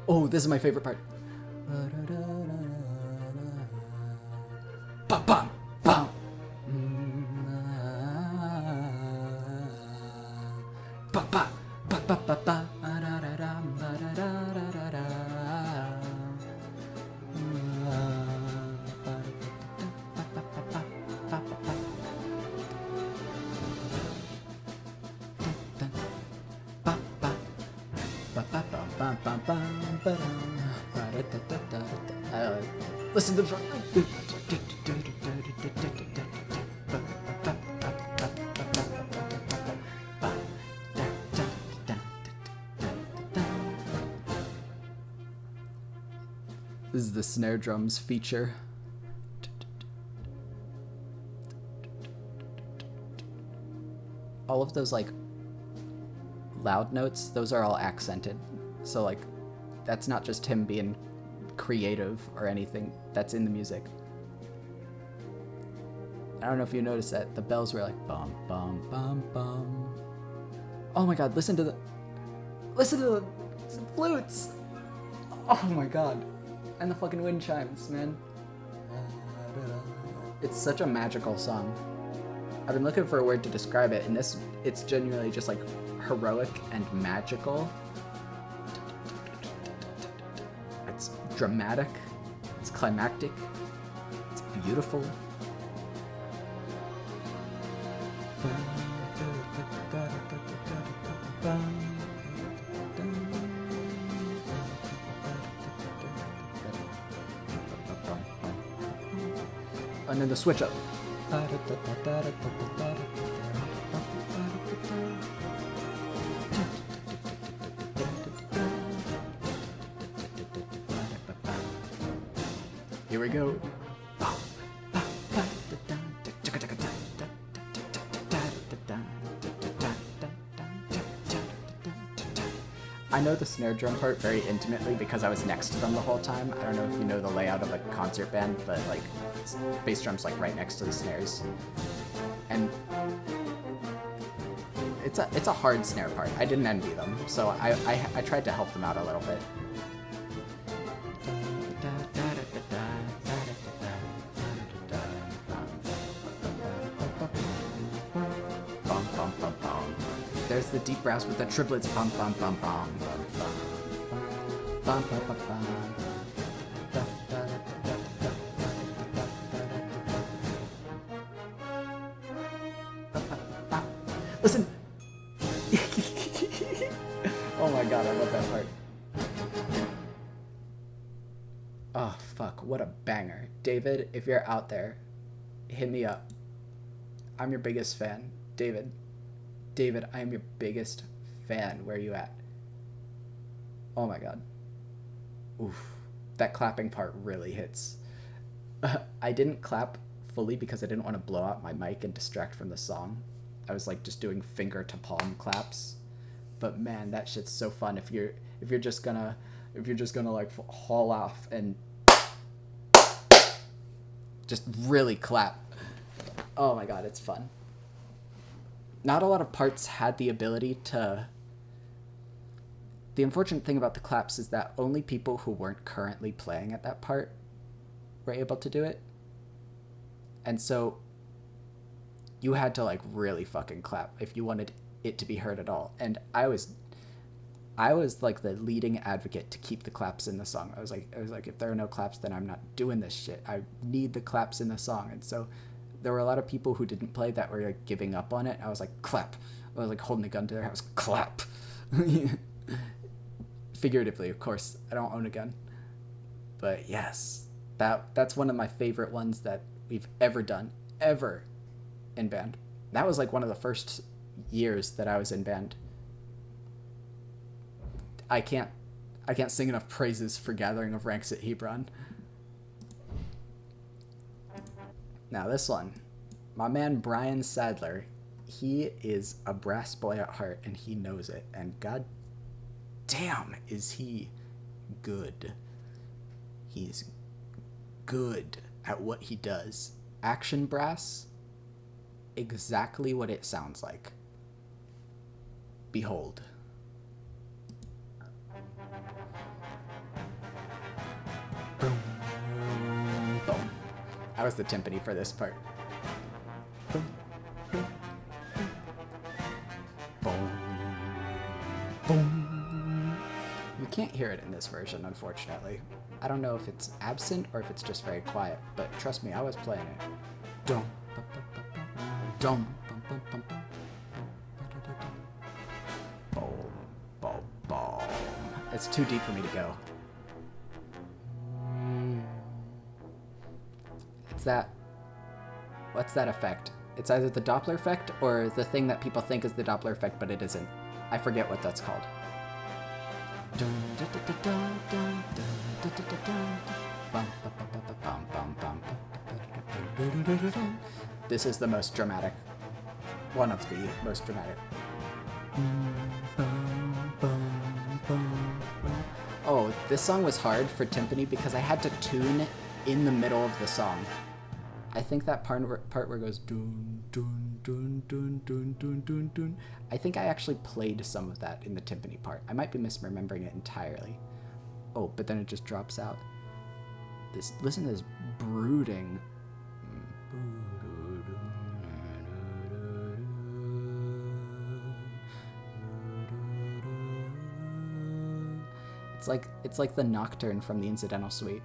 Oh, this is my favorite part. Ba bum bum. Ba ba ba ba ba ba. Listen to the front. This is the snare drums feature. All of those, like, loud notes, those are all accented. So, like, that's not just him being creative or anything. That's in the music. I don't know if you noticed that. The bells were like, bum, bum, bum, bum. Oh my god, listen to the... Listen to the flutes! Oh my god. And the fucking wind chimes, man. It's such a magical song. I've been looking for a word to describe it, and it's genuinely just like heroic and magical. It's dramatic. It's climactic. It's beautiful. And then the switch up. Here we go. I know the snare drum part very intimately because I was next to them the whole time. I don't know if you know the layout of a concert band, but like bass drum's like right next to the snares. And it's a hard snare part. I didn't envy them, so I tried to help them out a little bit. There's the deep brass with the triplets. Bum bum bum bum bum bum bum bum bum. Listen. Oh my god, I love that part. Oh fuck, what a banger. David, if you're out there, hit me up. I'm your biggest fan. David, I am your biggest fan. Where are you at? Oh my god. Oof. That clapping part really hits. I didn't clap fully because I didn't want to blow out my mic and distract from the song. I was like just doing finger to palm claps. But man, that shit's so fun if you're just gonna like haul off and just really clap. Oh my god, it's fun. Not a lot of parts had the ability to... The unfortunate thing about the claps is that only people who weren't currently playing at that part were able to do it. And so you had to like really fucking clap if you wanted it to be heard at all. And I was like the leading advocate to keep the claps in the song. I was like, if there are no claps, then I'm not doing this shit. I need the claps in the song. And so there were a lot of people who didn't play that were like giving up on it. I was like, clap. I was like holding a gun to their house, clap. Figuratively, of course. I don't own a gun. But yes, that's one of my favorite ones that we've ever done, ever in band. That was like one of the first years that I was in band. I can't sing enough praises for Gathering of Ranks at Hebron. Now this one, my man Brian Sadler, he is a brass boy at heart and he knows it. And god damn is he good. He's good at what he does. Action brass, exactly what it sounds like. Behold. Boom. Boom. I was the timpani for this part. Boom. Boom. Boom. Boom. You can't hear it in this version, unfortunately. I don't know if it's absent or if it's just very quiet, but trust me, I was playing it. Dum. Dum. Boom. Boom. Boom. It's too deep for me to go. What's that effect? It's either the Doppler effect or the thing that people think is the Doppler effect, but it isn't. I forget what that's called. This is the most dramatic. One of the most dramatic. Oh, this song was hard for timpani because I had to tune in the middle of the song. I think that part where it goes dun dun dun dun dun dun dun dun. I think I actually played some of that in the timpani part. I might be misremembering it entirely. Oh, but then it just drops out. Listen to this brooding. It's like the nocturne from the Incidental Suite.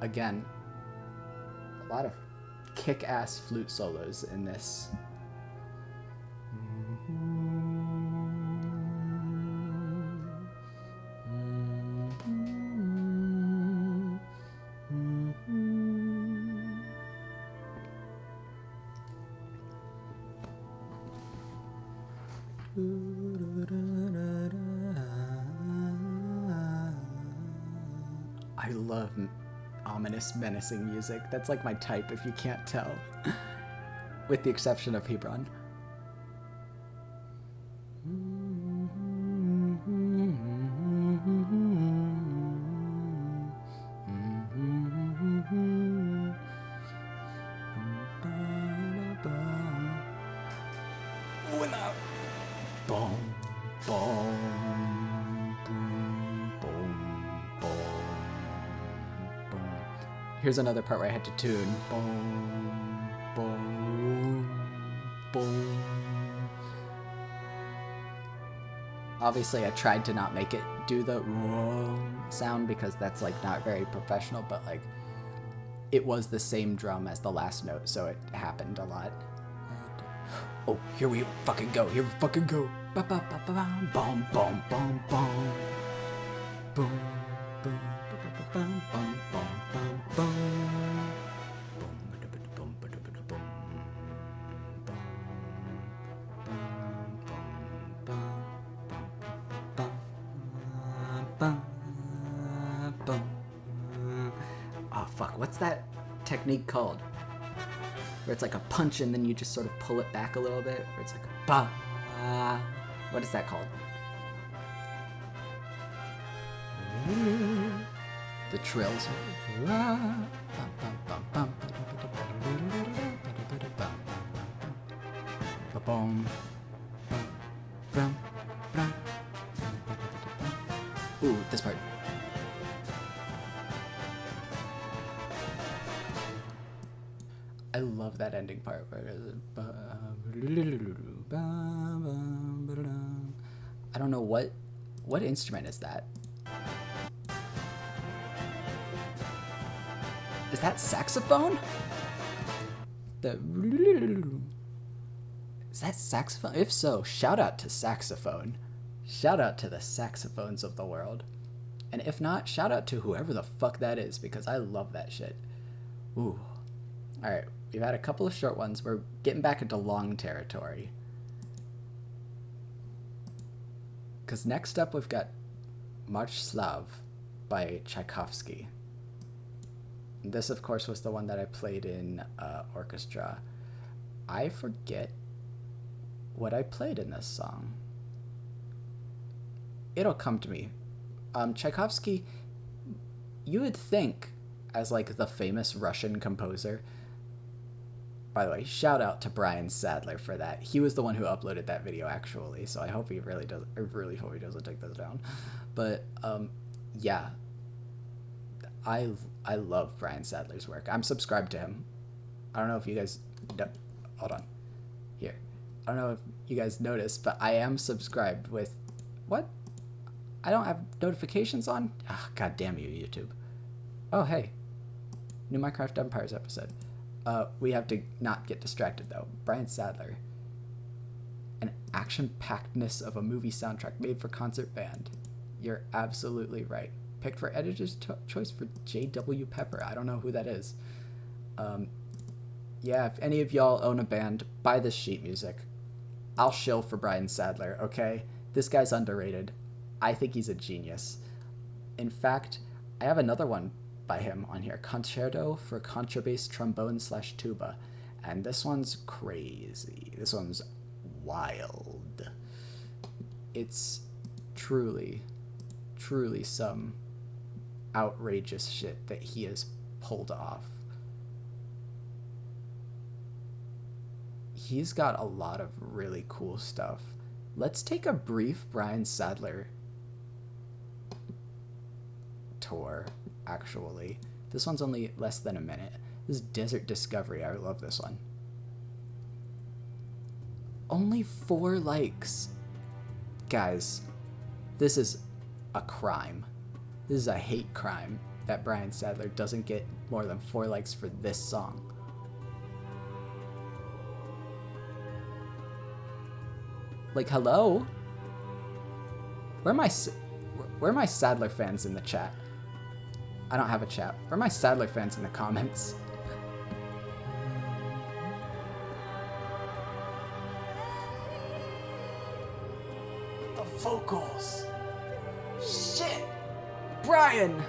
Again, a lot of kick-ass flute solos in this. I love ominous, menacing music. That's like my type, if you can't tell. With the exception of Hebron. Boom, boom, boom, boom, boom. Here's another part where I had to tune. Boom, boom, boom. Obviously, I tried to not make it do the sound because that's like not very professional, but like it was the same drum as the last note, so it happened a lot. Oh, here we fucking go. Here we fucking go. Ba ba ba ba ba. Boom, boom, boom, boom. Boom, boom, ba ba ba boom, boom, boom, boom, boom. Boom, ba da ba da boom, ba da ba da boom. Boom, boom, boom, boom, boom. Oh fuck, what's that technique called? Where it's like a punch and then you just sort of pull it back a little bit. Where it's like a ba. What is that called? The trills. Ooh, this part. I love that ending part where I don't know what instrument is that? Is that saxophone? Is that saxophone? If so, shout out to saxophone. Shout out to the saxophones of the world. And if not, shout out to whoever the fuck that is, because I love that shit. Ooh. Alright, we've had a couple of short ones. We're getting back into long territory. Because next up we've got Marche Slave by Tchaikovsky. This, of course, was the one that I played in orchestra. I forget what I played in this song. It'll come to me. Tchaikovsky, you would think, as like the famous Russian composer. By the way, shout out to Brian Sadler for that. He was the one who uploaded that video, actually, so I hope he really does. I really hope he doesn't take this down. But yeah, I love Brian Sadler's work. I'm subscribed to him. I don't know if you guys hold on. Here. I don't know if you guys noticed, but I am subscribed with what? I don't have notifications on? Ah, god damn you, YouTube. Oh, hey. New Minecraft Empires episode. We have to not get distracted, though. Brian Sadler. An action-packedness of a movie soundtrack made for concert band. You're absolutely right. Picked for editor's choice for J.W. Pepper. I don't know who that is. Yeah, if any of y'all own a band, buy this sheet music. I'll shill for Brian Sadler, okay? This guy's underrated. I think he's a genius. In fact, I have another one by him on here, Concerto for Contrabass Trombone / Tuba, and this one's crazy. This one's wild. It's truly, truly some outrageous shit that he has pulled off. He's got a lot of really cool stuff. Let's take a brief Brian Sadler tour, actually. This one's only less than a minute. This is Desert Discovery. I love this one. Only 4 likes. Guys, this is a crime. This is a hate crime that Brian Sadler doesn't get more than 4 likes for this song. Like, hello? Where are my Sadler fans in the chat? I don't have a chat. Where are my Sadler fans in the comments? The vocals. Shit. Brian.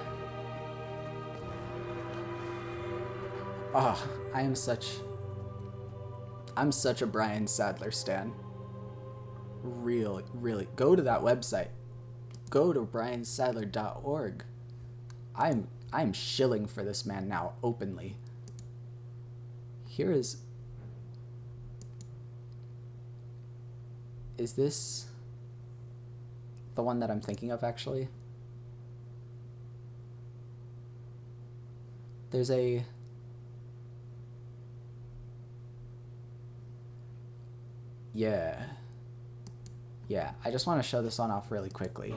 Oh, I'm such a Brian Sadler stan. Really. Go to that website. Go to briansadler.org. I'm shilling for this man now, openly. Here is this the one that I'm thinking of, actually? There's a... Yeah, I just want to show this one off really quickly.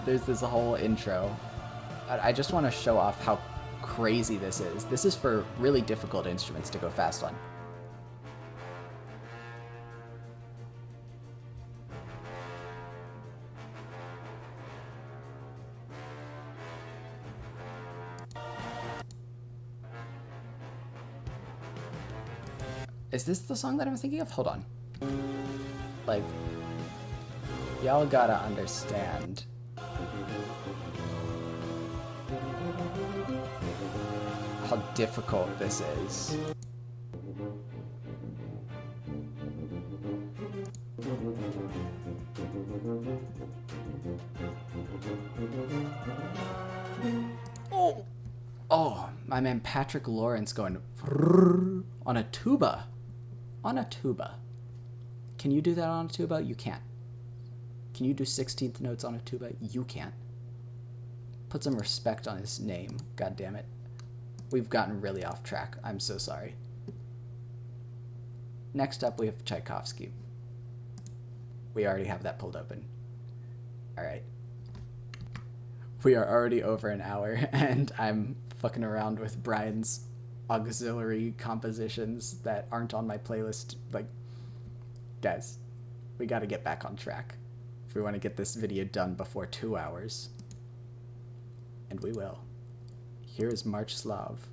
There's this whole intro. I just want to show off how crazy this is. This is for really difficult instruments to go fast on. Is this the song that I'm thinking of? Hold on. Like, y'all gotta understand. How difficult this is. Oh, my man Patrick Lawrence going on a tuba. On a tuba. Can you do that on a tuba? You can't. Can you do 16th notes on a tuba? You can't. Put some respect on his name. God damn it. We've gotten really off track. I'm so sorry. Next up, we have Tchaikovsky. We already have that pulled open. All right. We are already over an hour, and I'm fucking around with Brian's auxiliary compositions that aren't on my playlist. Like, guys, we got to get back on track if we want to get this video done before 2 hours. And we will. Here is Marche Slave.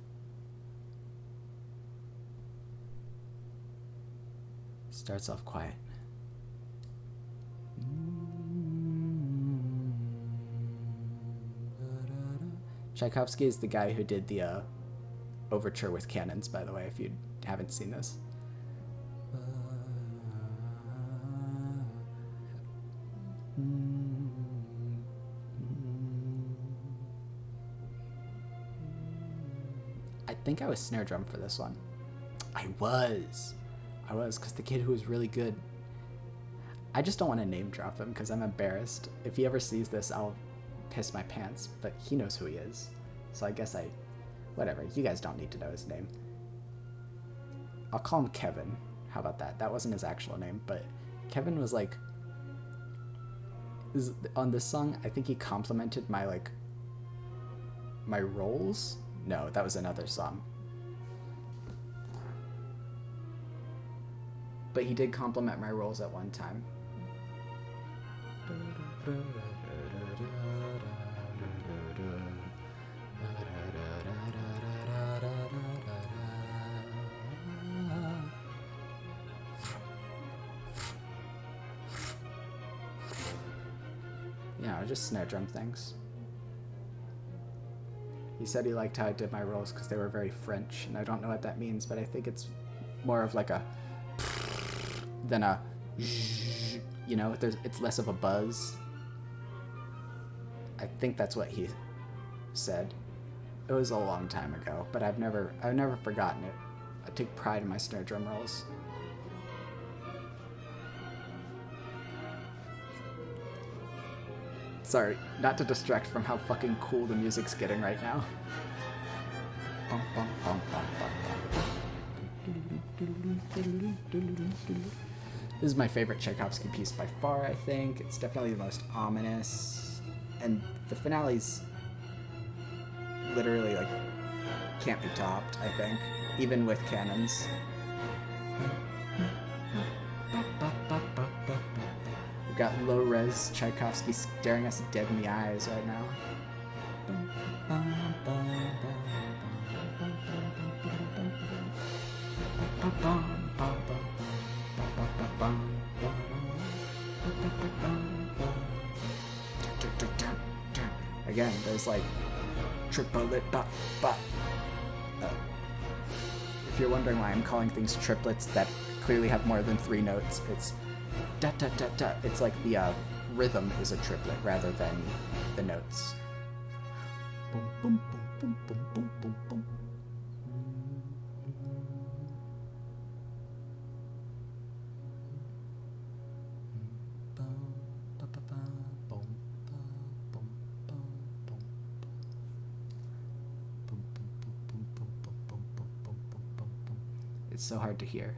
Starts off quiet. Tchaikovsky is the guy who did the overture with cannons, by the way, if you haven't seen this. I think I was snare drum for this one. I was, because the kid who was really good. I just don't want to name drop him because I'm embarrassed. If he ever sees this, I'll piss my pants, but he knows who he is. So I guess whatever, you guys don't need to know his name. I'll call him Kevin. How about that? That wasn't his actual name, but Kevin was like, on this song, I think he complimented my rolls. No, that was another song. But he did compliment my rolls at one time. You know, just snare drum things. He said he liked how I did my rolls because they were very French, and I don't know what that means, but I think it's more of like a than a, you know, it's less of a buzz. I think that's what he said. It was a long time ago, but I've never forgotten it. I take pride in my snare drum rolls. Sorry, not to distract from how fucking cool the music's getting right now. This is my favorite Tchaikovsky piece by far, I think. It's definitely the most ominous. And the finale's literally, like, can't be topped, I think. Even with cannons. We've got low-res Tchaikovsky staring us dead in the eyes right now. Again, there's like triplet ba ba. If you're wondering why I'm calling things triplets that clearly have more than 3 notes, it's da da da da. It's like the rhythm is a triplet rather than the notes. Boom boom boom boom boom boom boom. It's so hard to hear.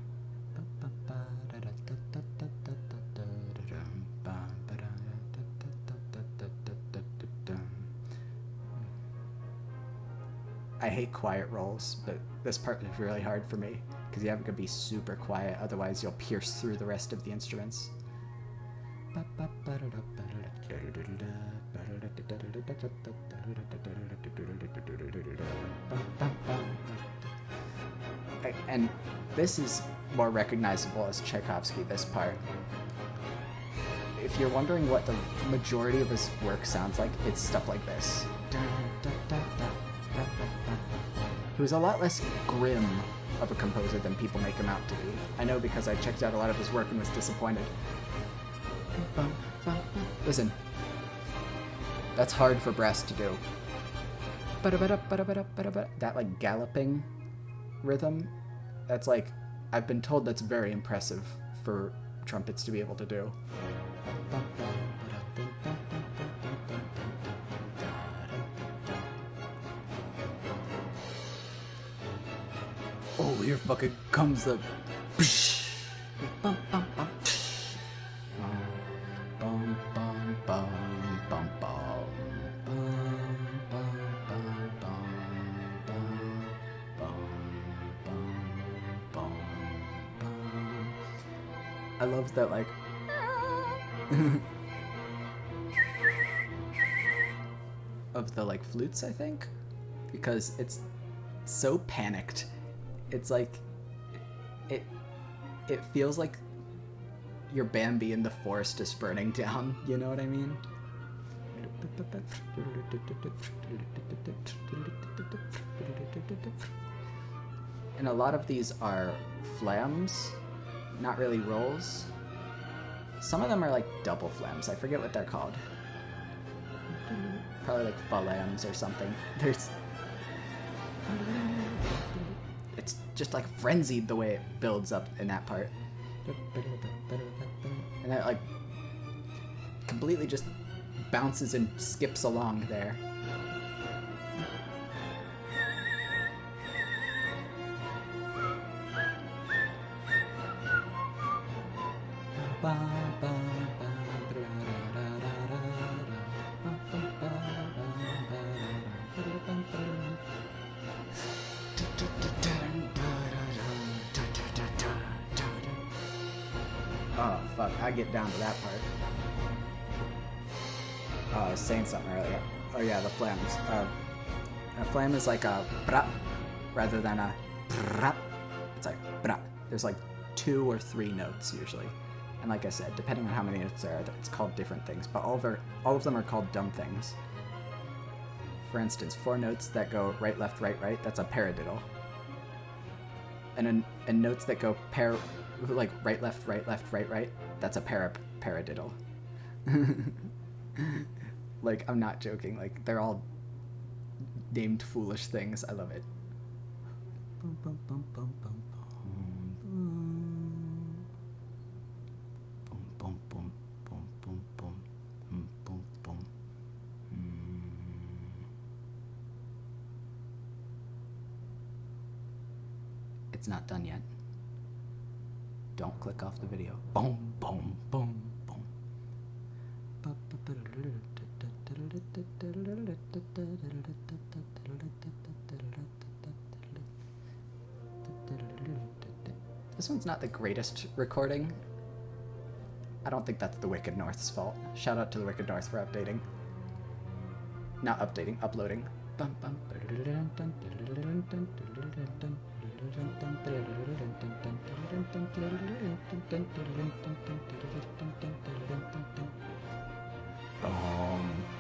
I hate quiet rolls, but this part is really hard for me because you have to be super quiet, otherwise you'll pierce through the rest of the instruments. And this is more recognizable as Tchaikovsky, this part. If you're wondering what the majority of his work sounds like, it's stuff like this. He was a lot less grim of a composer than people make him out to be. I know because I checked out a lot of his work and was disappointed. Listen. That's hard for brass to do. That like galloping rhythm, that's like, I've been told that's very impressive for trumpets to be able to do. Oh, here fucking comes the I love that, like, of the, like, flutes, I think, because it's so panicked. It's like, it feels like your Bambi in the forest is burning down, you know what I mean? And a lot of these are flams, not really rolls. Some of them are like double flams. I forget what they're called. Probably like phallams or something. It's just like frenzied the way it builds up in that part. And that like completely just bounces and skips along there. Oh, fuck. I get down to that part. Oh, I was saying something earlier. Oh, yeah, the flams. A flam is like a bra rather than a bra. It's like bra. There's like 2 or 3 notes usually. And like I said, depending on how many notes there are, it's called different things. But all of them are called dumb things. For instance, 4 notes that go right, left, right, right, that's a paradiddle. and notes that go like right, left, right, left, right, right. That's a paradiddle. Like, I'm not joking. Like, they're all named foolish things. I love it. Boom, boom, boom, boom, boom, boom, boom, boom, boom, boom, boom, boom, boom, boom. It's not done yet. Don't click off the video. Boom, boom, boom, boom. This one's not the greatest recording. I don't think that's the Wicked North's fault. Shout out to the Wicked North for updating. Not updating, uploading. Boom,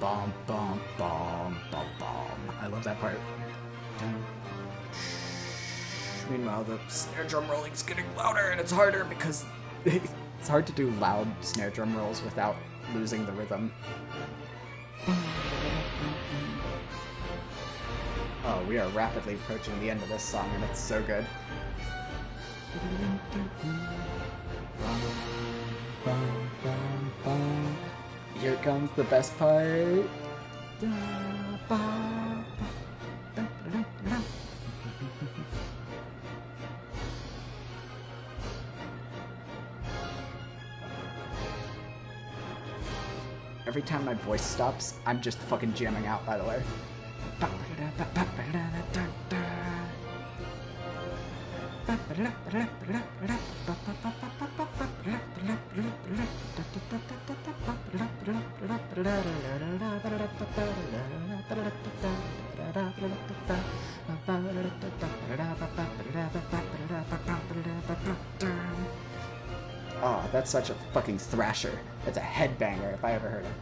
bum, bum, bum, bum, bum. I love that part. Meanwhile, the snare drum rolling's getting louder, and it's harder because it's hard to do loud snare drum rolls without losing the rhythm. Oh, we are rapidly approaching the end of this song, and it's so good. Here comes the best part. Every time my voice stops, I'm just fucking jamming out, by the way. Oh, that's such a fucking thrasher. It's a headbanger if I ever heard it.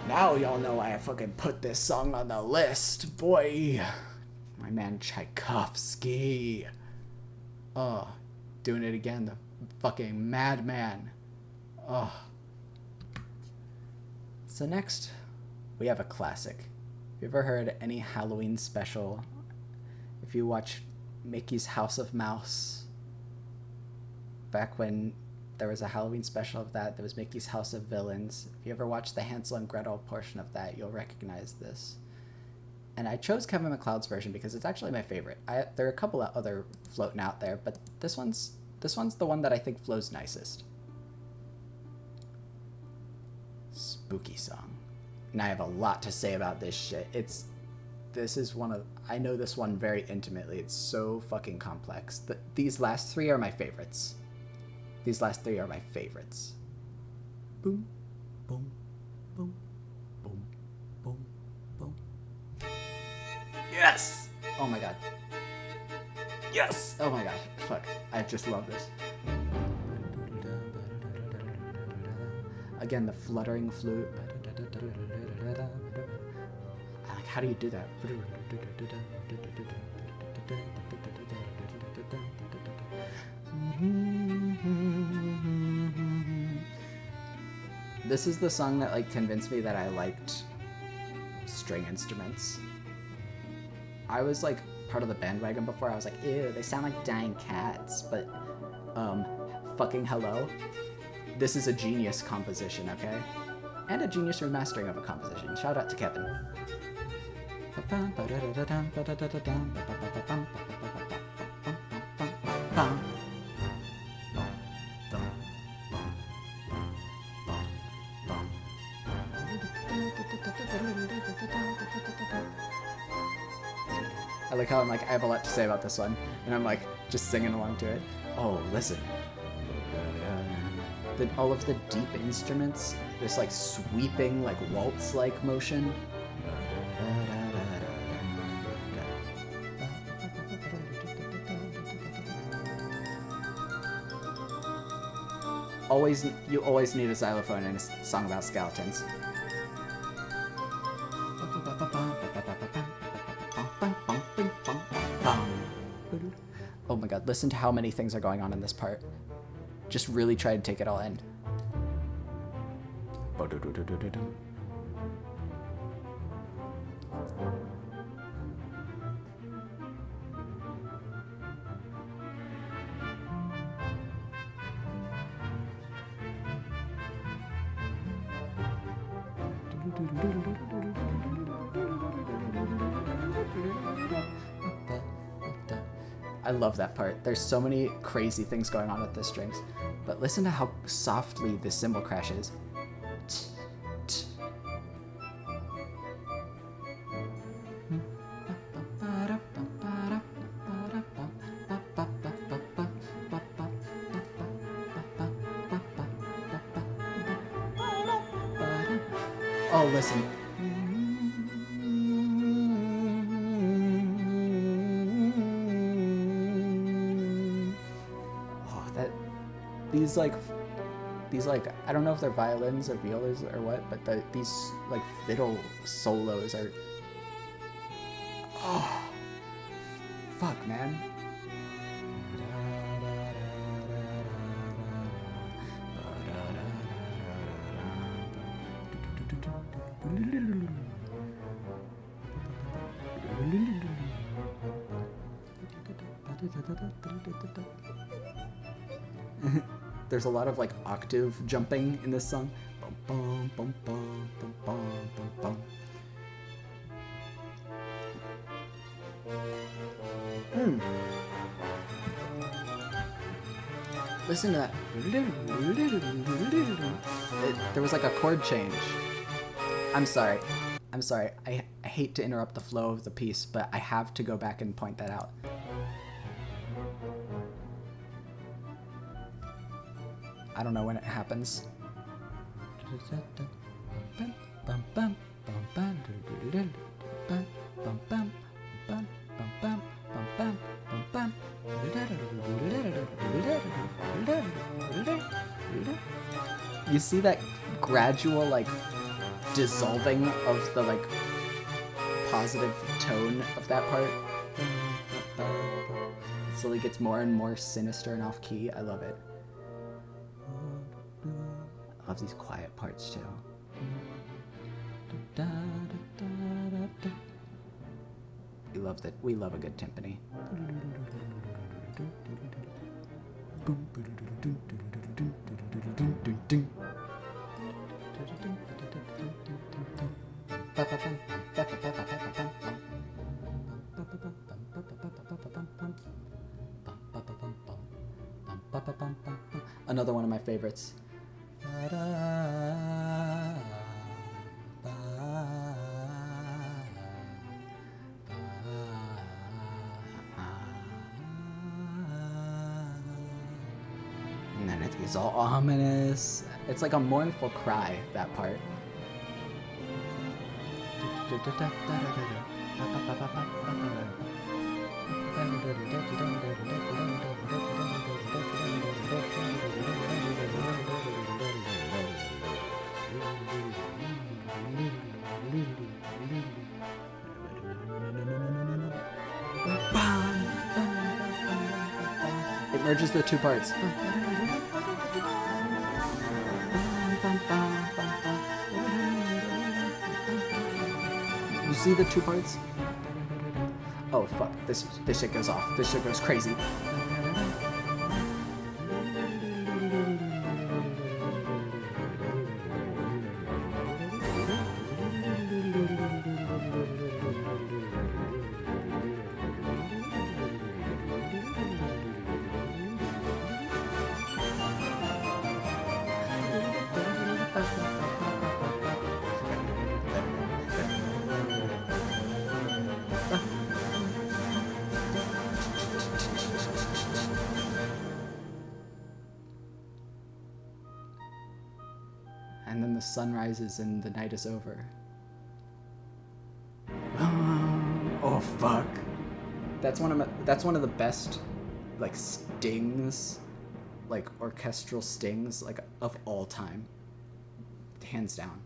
Now y'all know why I fucking put this song on the list, boy. My man Tchaikovsky. Oh, doing it again, the fucking madman. Oh. So next, we have a classic. If you ever heard any Halloween special, if you watch Mickey's House of Mouse, back when there was a Halloween special of that, there was Mickey's House of Villains. If you ever watched the Hansel and Gretel portion of that, you'll recognize this. And I chose Kevin MacLeod's version because it's actually my favorite. There are a couple of other floating out there, but this one's the one that I think flows nicest. Spooky song. And I have a lot to say about this shit. I know this one very intimately. It's so fucking complex. These last three are my favorites. Boom, boom, boom, boom, boom, boom. Yes! Oh my god. Yes! Oh my god. Fuck. I just love this. Again, the fluttering flute. Like, how do you do that? This is the song that like convinced me that I liked string instruments. I was like part of the bandwagon before. I was like, ew, they sound like dying cats, but fucking hello. This is a genius composition, okay? And a genius remastering of a composition. Shout out to Kevin. I like how I'm like, I have a lot to say about this one, and I'm like, just singing along to it. Oh, listen. All of the deep instruments, this like sweeping, like waltz-like motion. You always need a xylophone in a song about skeletons. Oh my god, listen to how many things are going on in this part. Just really try to take it all in. I love that part. There's so many crazy things going on with the strings. But listen to how softly the cymbal crashes. Oh, listen. These like I don't know if they're violins or violas or what, but these like fiddle solos are, oh fuck, man. There's a lot of like octave jumping in this song. Bum, bum, bum, bum, bum, bum, bum, bum. Listen to that. There was like a chord change. I'm sorry. I hate to interrupt the flow of the piece, but I have to go back and point that out. I don't know when it happens. You see that gradual like dissolving of the like positive tone of that part? It slowly gets more and more sinister and off key. I love it. I love these quiet parts too. We love a good timpani. Another one of my favorites. And then it's all ominous. It's like a mournful cry, that part. It merges the two parts. You see the two parts? Oh fuck, this shit goes off. This shit goes crazy. And then the sun rises and the night is over. Oh fuck. That's one of the best like stings like orchestral stings like of all time, hands down.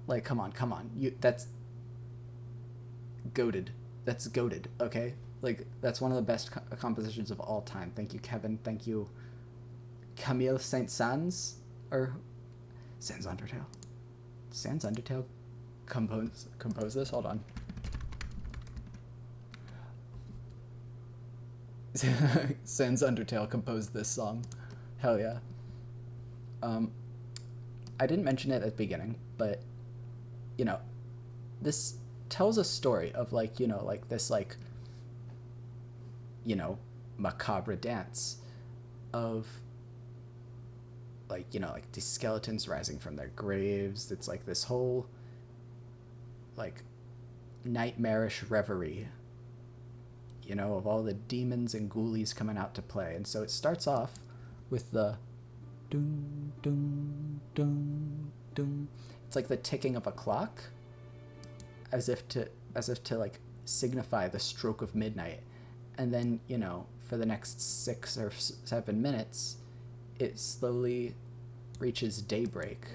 Like, come on. That's goated. That's goated, okay? Like, that's one of the best compositions of all time. Thank you, Kevin. Thank you, Camille Saint-Saëns? Or Sans Undertale. Sans Undertale compose this? Hold on. Sans Undertale composed this song. Hell yeah. I didn't mention it at the beginning, but you know, this tells a story of like, you know, like this like, you know, macabre dance of like, you know, like these skeletons rising from their graves. It's like this whole like nightmarish reverie, you know, of all the demons and ghoulies coming out to play. And so it starts off with the dun dun dun dun. It's like the ticking of a clock, as if to like signify the stroke of midnight. And then, you know, for the next 6 or 7 minutes, it slowly reaches daybreak.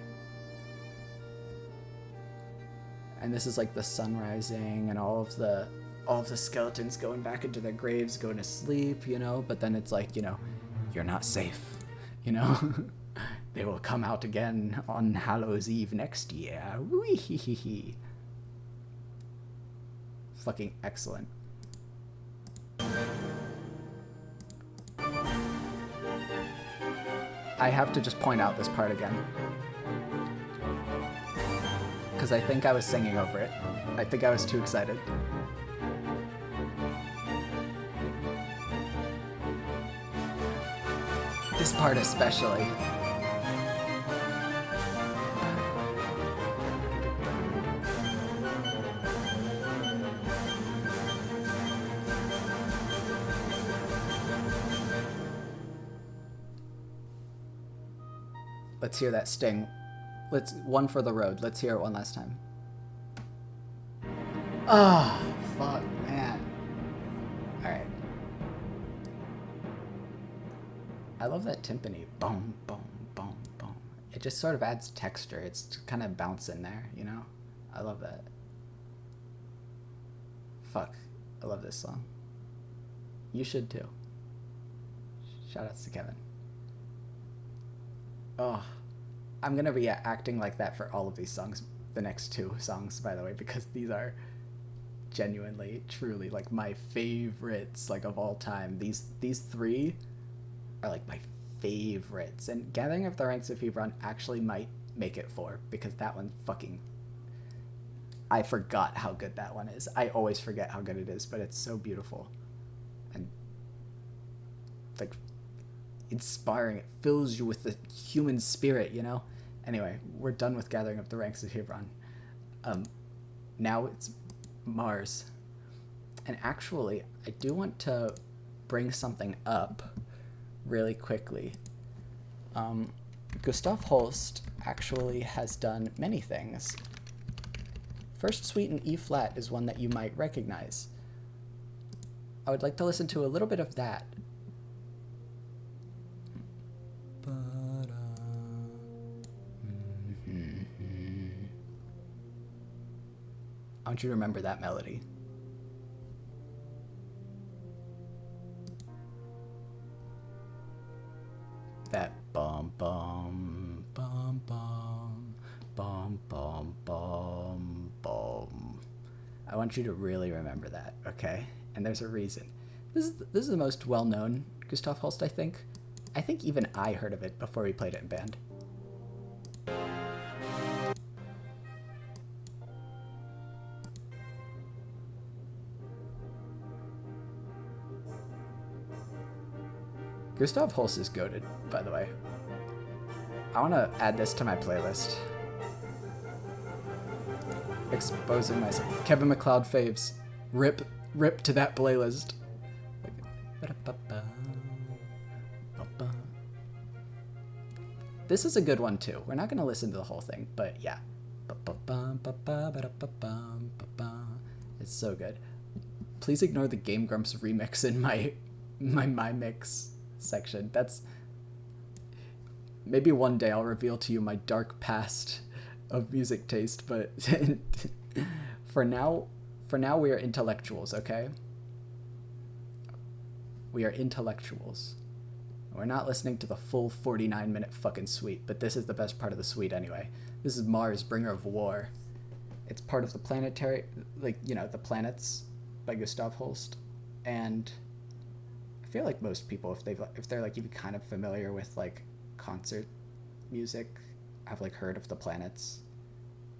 And this is like the sun rising and all of the skeletons going back into their graves, going to sleep, you know, but then it's like, you know, you're not safe, you know. They will come out again on Hallows Eve next year. Wee-hee-hee-hee. Fucking excellent. I have to just point out this part again, because I think I was singing over it. I think I was too excited. This part especially. Let's hear that sting. Let's one for the road. Let's hear it one last time. Ah, oh, fuck, man. All right. I love that timpani. Boom, boom, boom, boom. It just sort of adds texture. It's kind of bouncing there, you know? I love that. Fuck. I love this song. You should too. Shout outs to Kevin. Oh, I'm gonna be acting like that for all of these songs, the next 2 songs, by the way, because these are genuinely, truly, like, my favorites, like, of all time. These 3 are, like, my favorites, and Gathering of the Ranks of Hebron actually might make it 4, because that one fucking... I forgot how good that one is. I always forget how good it is, but it's so beautiful. And, like... inspiring. It fills you with the human spirit, you know? Anyway, we're done with Gathering Up the Ranks of Hebron. Now it's Mars. And actually, I do want to bring something up really quickly. Gustav Holst actually has done many things. First Suite in E flat is one that you might recognize. I would like to listen to a little bit of that. I want you to remember that melody. That bum bum bum bum bum bum bum bum. I want you to really remember that, okay? And there's a reason. This is the most well-known Gustav Holst, I think. I think even I heard of it before we played it in band. Gustav Holst is goated, by the way. I want to add this to my playlist. exposing myself. Kevin MacLeod Faves. Rip to that playlist. This is a good one too. We're not going to listen to the whole thing, but yeah. It's so good. Please ignore the Game Grumps remix in my mix section. That's... Maybe one day I'll reveal to you my dark past of music taste, but for now we are intellectuals, okay? We are intellectuals. We're not listening to the full 49-minute fucking suite, but this is the best part of the suite anyway. This is Mars, Bringer of War. It's part of the planetary, like, you know, The Planets by Gustav Holst. And I feel like most people, if they're like even kind of familiar with like concert music, have like heard of The Planets.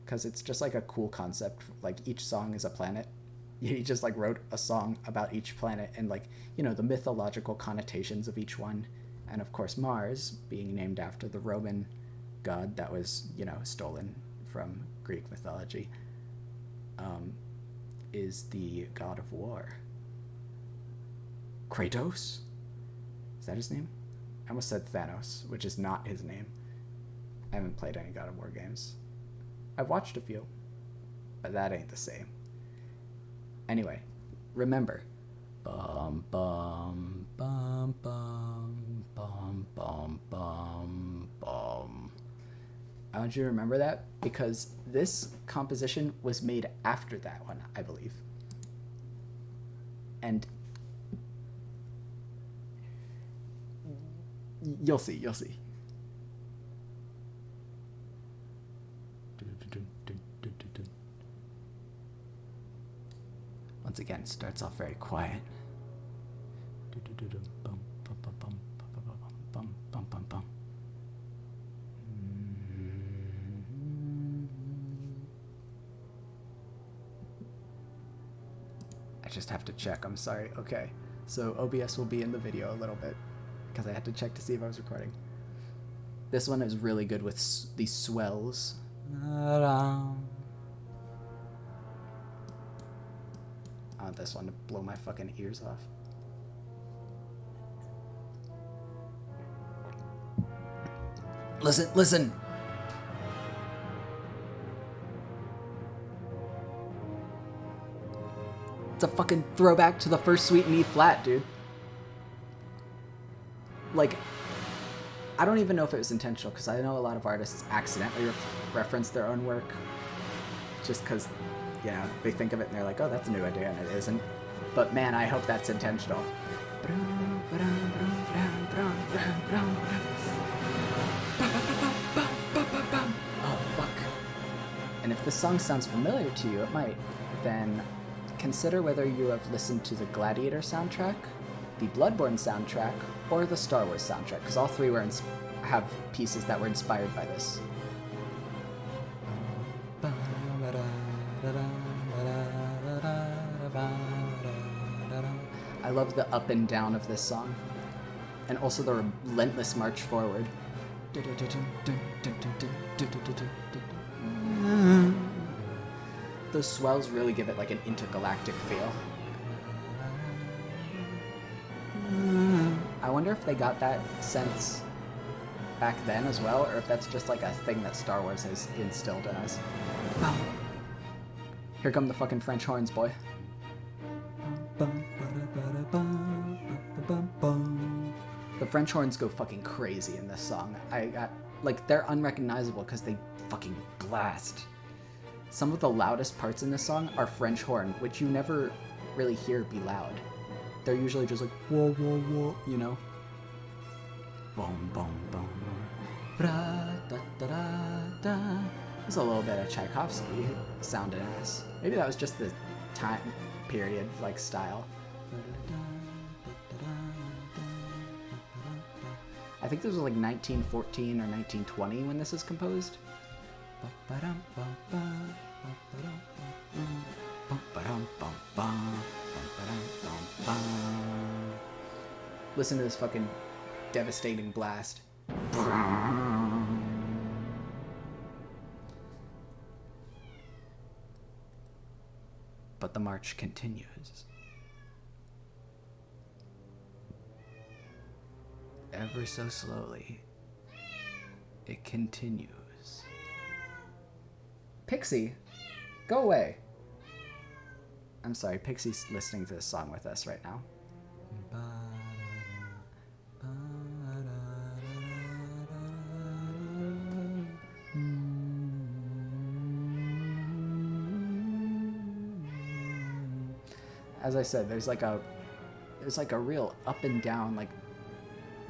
Because it's just like a cool concept. Like each song is a planet. He just like wrote a song about each planet and like, you know, the mythological connotations of each one. And of course Mars, being named after the Roman god that was, you know, stolen from Greek mythology, is the god of war. Kratos? Is that his name? I almost said Thanos, which is not his name. I haven't played any God of War games. I've watched a few, but that ain't the same. Anyway, remember. Bum bum bum bum bum bum bum bum. I want you to remember that because this composition was made after that one, I believe. And you'll see. Once again, starts off very quiet. I just have to check, I'm sorry. Okay, so OBS will be in the video a little bit because I had to check to see if I was recording. This one is really good with these swells. I want this one to blow my fucking ears off. Listen! It's a fucking throwback to the first suite in E flat, dude. Like, I don't even know if it was intentional, because I know a lot of artists accidentally reference their own work. Just because, you know, they think of it and they're like, oh, that's a new idea, and it isn't. But man, I hope that's intentional. Oh, fuck. And if this song sounds familiar to you, it might, then consider whether you have listened to the Gladiator soundtrack, the Bloodborne soundtrack, or the Star Wars soundtrack, because all three have pieces that were inspired by this. I love the up and down of this song, and also the relentless march forward. Those swells really give it like an intergalactic feel. I wonder if they got that sense back then as well, or if that's just like a thing that Star Wars has instilled in us. Here come the fucking French horns, boy. The French horns go fucking crazy in this song. Like, they're unrecognizable because they fucking blast. Some of the loudest parts in this song are French horn, which you never really hear be loud. They're usually just like, whoa, whoa, whoa, you know? Boom, boom, boom. There's a little bit of Tchaikovsky sounding ass. Maybe that was just the time period, like, style. I think this was like 1914 or 1920 when this is composed. Listen to this fucking devastating blast. the march continues. Ever so slowly, it continues. Pixie, go away. I'm sorry, Pixie's listening to this song with us right now. As I said, there's like a real up and down, like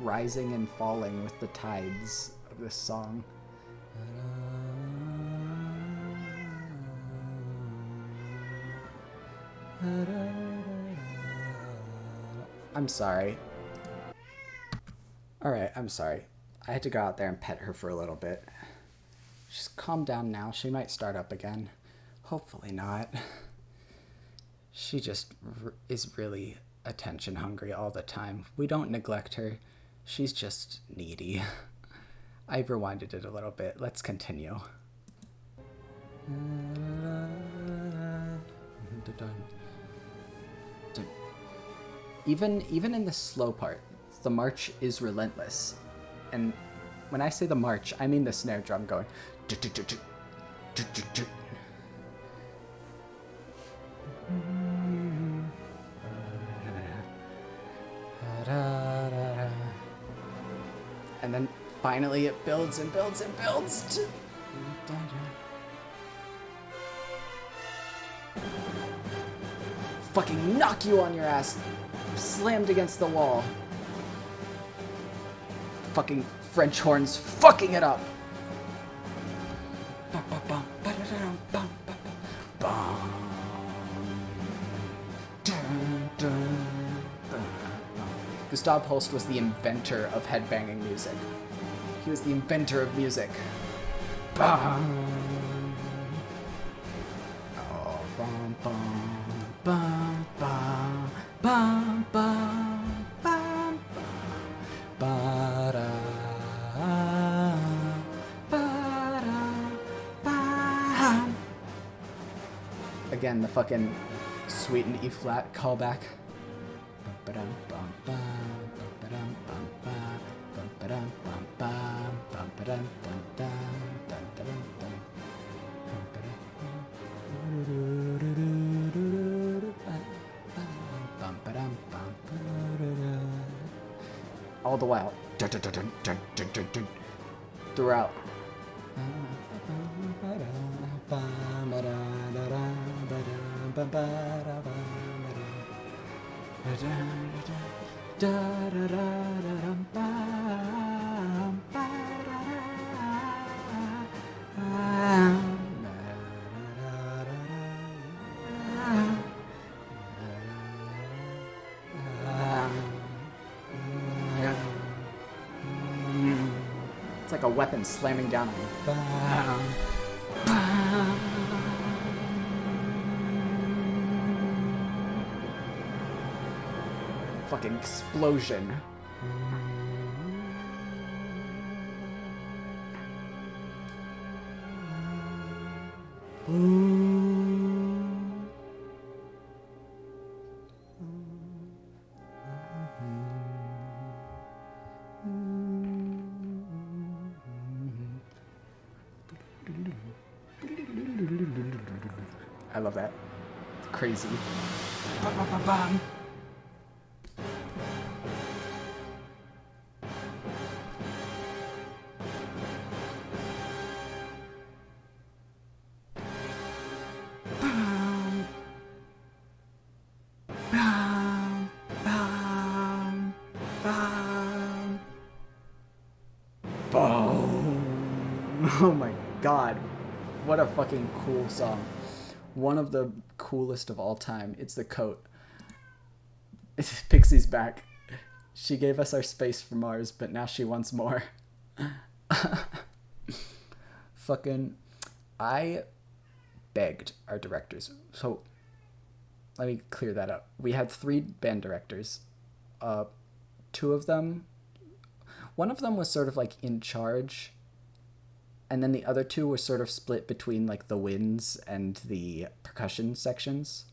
rising and falling with the tides of this song. I'm sorry. Alright, I'm sorry. I had to go out there and pet her for a little bit. She's calmed down now. She might start up again. Hopefully not. She just is really attention hungry all the time. We don't neglect her. She's just needy. I rewinded it a little bit. Let's continue. Even in the slow part, the march is relentless. And when I say the march, I mean the snare drum going. And then finally it builds and builds and builds. Fucking knock you on your ass. Slammed against the wall. Fucking French horns fucking it up. Gustav Holst was the inventor of headbanging music. He was the inventor of music. Bum. Oh, bum, bum, bum, bum, bum, bum, bum, ba-da, ba-da, ba. Again, the fucking Suite in E flat callback. All the while, throughout. It's like a weapon slamming down on you. Fucking explosion. I love that. It's crazy. Ba-ba-ba-bam. Oh my god, what a fucking cool song. One of the coolest of all time. It's the coat. Pixie's back. She gave us our space for Mars, but now she wants more. Fucking, I begged our directors. So, let me clear that up. We had 3 band directors. 2 of them, one of them was sort of like in charge, and then the other 2 were sort of split between like the winds and the percussion sections.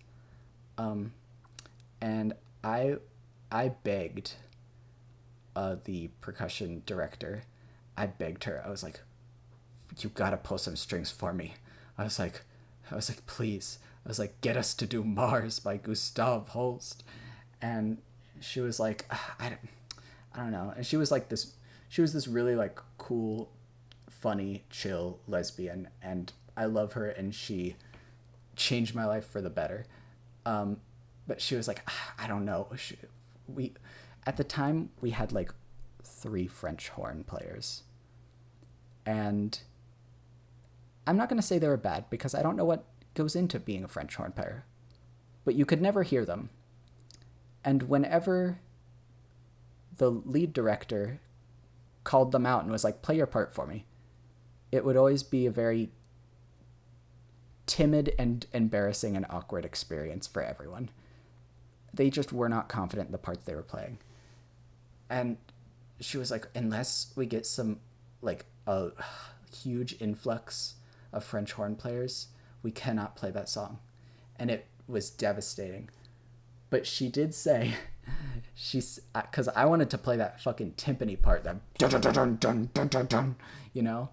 And I begged the percussion director. I begged her. I was like, "You gotta pull some strings for me." I was like, please. I was like, "Get us to do Mars by Gustav Holst," and she was like, I don't know. And she was like this. She was this really like cool, funny, chill lesbian, and I love her, and she changed my life for the better. But she was like, I don't know. We at the time we had like 3 French horn players, and I'm not gonna say they were bad because I don't know what goes into being a French horn player, but you could never hear them. And whenever the lead director called them out and was like, "Play your part for me," it would always be a very timid and embarrassing and awkward experience for everyone. They just were not confident in the parts they were playing. And she was like, "Unless we get some, like, a huge influx of French horn players, we cannot play that song." And it was devastating. But she did say, because I wanted to play that fucking timpani part, that dun dun dun dun dun dun dun, you know?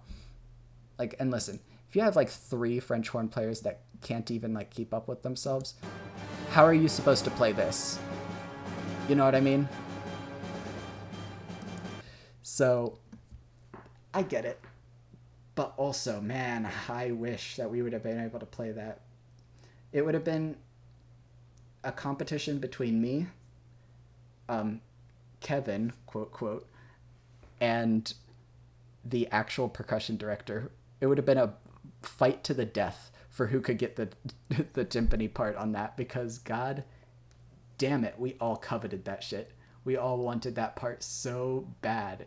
Like, and listen, if you have like 3 French horn players that can't even like keep up with themselves, how are you supposed to play this? You know what I mean? So, I get it. But also, man, I wish that we would have been able to play that. It would have been a competition between me, Kevin, quote, quote, and the actual percussion director. It would have been a fight to the death for who could get the timpani part on that, because god damn it, we all coveted that shit. We all wanted that part so bad.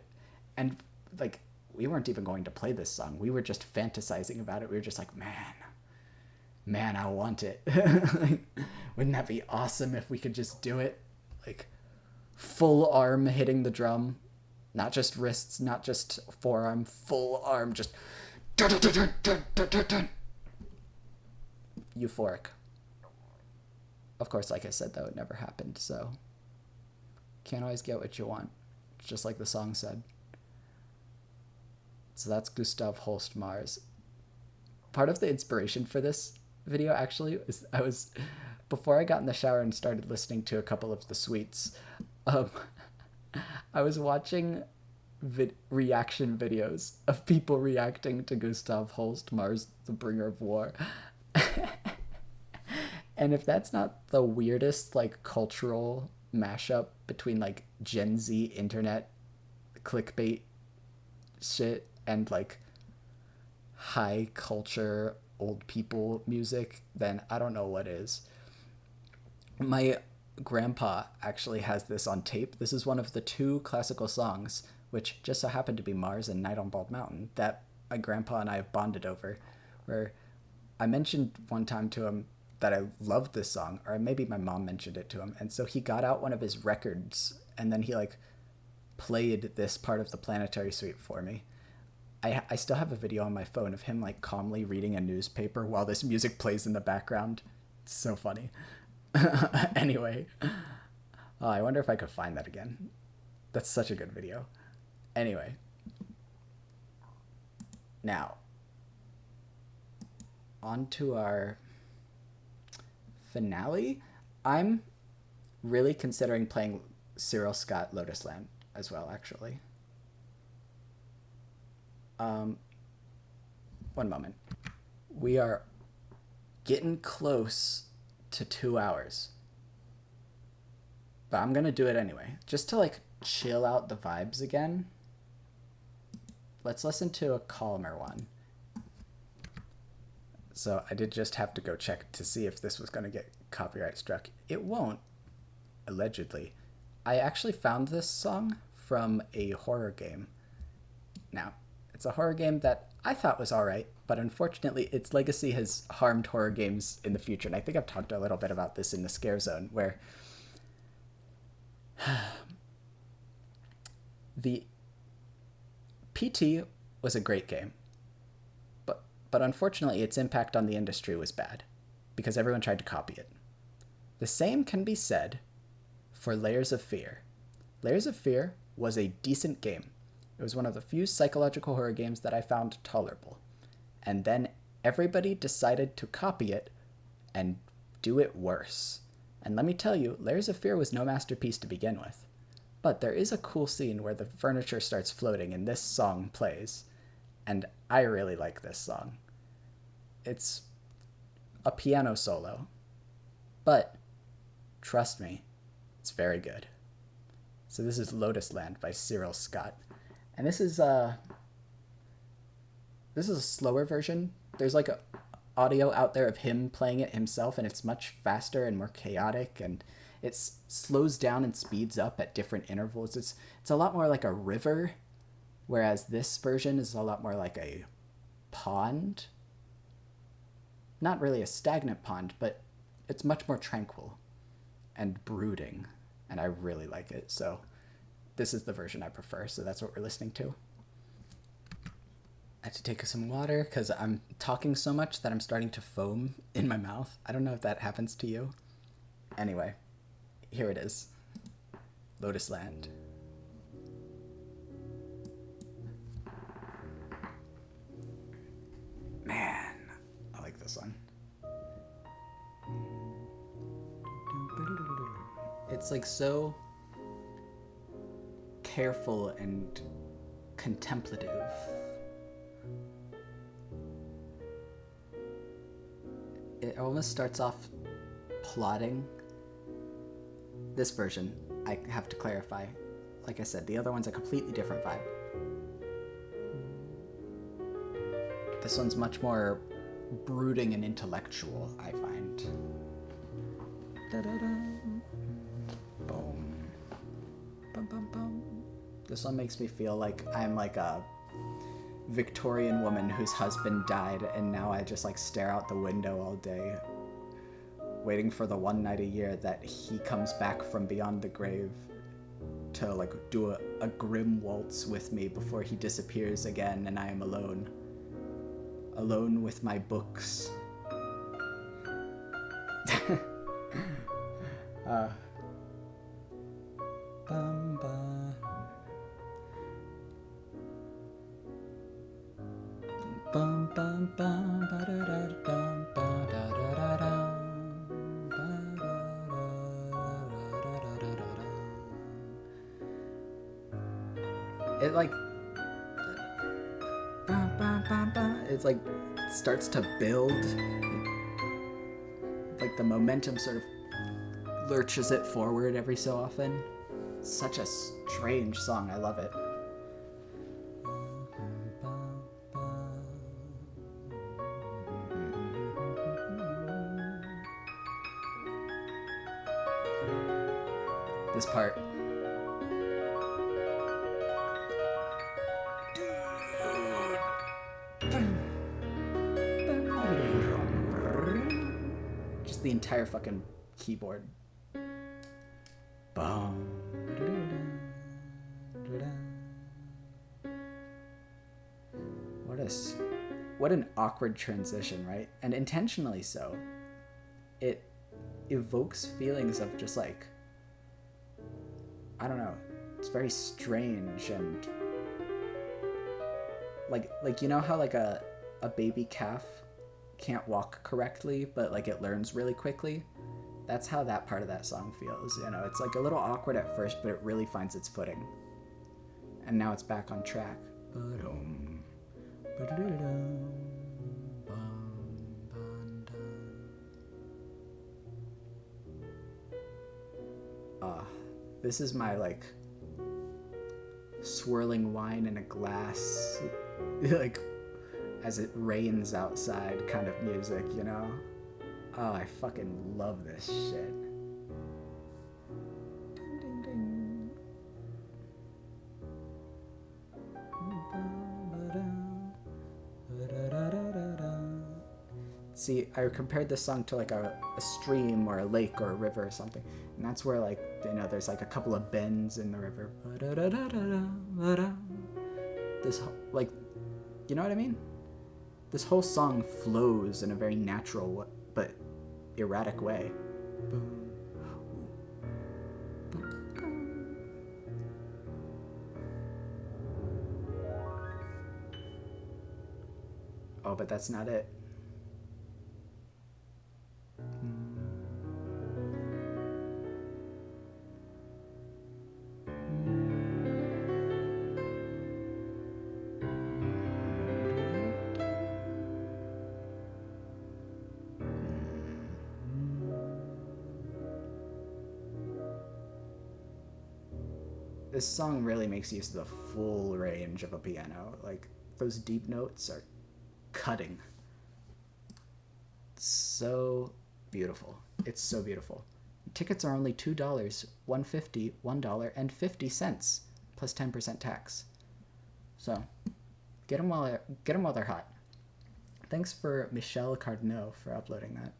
And like, we weren't even going to play this song. We were just fantasizing about it. We were just like, man, I want it. Wouldn't that be awesome if we could just do it? Like, full arm hitting the drum. Not just wrists, not just forearm, full arm, just dun, dun, dun, dun, dun, dun, dun. Euphoric. Of course, like I said, though, it never happened, so can't always get what you want, just like the song said. So that's Gustav Holst Mars. Part of the inspiration for this video, actually, is before I got in the shower and started listening to a couple of the suites, I was watching reaction videos of people reacting to Gustav Holst Mars, the Bringer of War. And if that's not the weirdest, like, cultural mashup between, like, Gen Z internet clickbait shit and, like, high culture old people music, then I don't know what is. My grandpa actually has this on tape. This is one of the 2 classical songs, which just so happened to be Mars and Night on Bald Mountain, that my grandpa and I have bonded over, where I mentioned one time to him that I loved this song, or maybe my mom mentioned it to him, and so he got out one of his records, and then he, like, played this part of the Planetary Suite for me. I still have a video on my phone of him, like, calmly reading a newspaper while this music plays in the background. It's so funny. Anyway. Oh, I wonder if I could find that again. That's such a good video. Anyway. Now, on to our finale. I'm really considering playing Cyril Scott Lotus Land as well, actually. One moment. We are getting close to 2 hours. But I'm gonna do it anyway. Just to, like, chill out the vibes again. Let's listen to a calmer one. So I did just have to go check to see if this was gonna get copyright struck. It won't, allegedly. I actually found this song from a horror game. Now, it's a horror game that I thought was alright, but unfortunately its legacy has harmed horror games in the future. And I think I've talked a little bit about this in the Scare Zone, where the PT was a great game, but unfortunately its impact on the industry was bad, because everyone tried to copy it. The same can be said for Layers of Fear. Layers of Fear was a decent game. It was one of the few psychological horror games that I found tolerable. And then everybody decided to copy it and do it worse. And let me tell you, Layers of Fear was no masterpiece to begin with. But there is a cool scene where the furniture starts floating and this song plays. And I really like this song. It's a piano solo. But, trust me, it's very good. So this is Lotus Land by Cyril Scott. And this is a slower version. There's like a audio out there of him playing it himself, and it's much faster and more chaotic, and it slows down and speeds up at different intervals. It's a lot more like a river, whereas this version is a lot more like a pond. Not really a stagnant pond, but it's much more tranquil and brooding, and I really like it. So this is the version I prefer, so that's what we're listening to. I have to take some water because I'm talking so much that I'm starting to foam in my mouth. I don't know if that happens to you. Anyway, here it is. Lotus Land. Man, I like this one. It's like so careful and contemplative. It almost starts off plotting. This version, I have to clarify. Like I said, the other one's a completely different vibe. This one's much more brooding and intellectual, I find. Da-da-da. Boom. Bum, bum, bum. This one makes me feel like I'm like a Victorian woman whose husband died, and now I just like stare out the window all day, waiting for the one night a year that he comes back from beyond the grave to like do a grim waltz with me before he disappears again, and I am alone with my books. Bum, bum. Bum, bum, bum, ba-da-da-dum, ba-da-da-da-dum, ba-da-da-da-da-da-da. It like it's like starts to build. Like the momentum sort of lurches it forward every so often. It's such a strange song. I love it. This part. Just the entire fucking keyboard. Boom. What an awkward transition, right? And intentionally so. It evokes feelings of just like, I don't know, it's very strange, and like you know how like a baby calf can't walk correctly, but like it learns really quickly? That's how that part of that song feels, you know? It's like a little awkward at first, but it really finds its footing. And now it's back on track. This is my like swirling wine in a glass, like as it rains outside kind of music, you know? Oh, I fucking love this shit. Ding, ding, ding. See, I compared this song to like a stream or a lake or a river or something, and that's where like, you know, there's like a couple of bends in the river. This, like, you know what I mean? This whole song flows in a very natural but erratic way. Boom. Oh, but that's not it. This song really makes use of the full range of a piano. Like, those deep notes are cutting. So beautiful. It's so beautiful. Tickets are only $2, $1.50, $1.50, plus 10% tax. So, get them while they're hot. Thanks for Michelle Cardinaux for uploading that.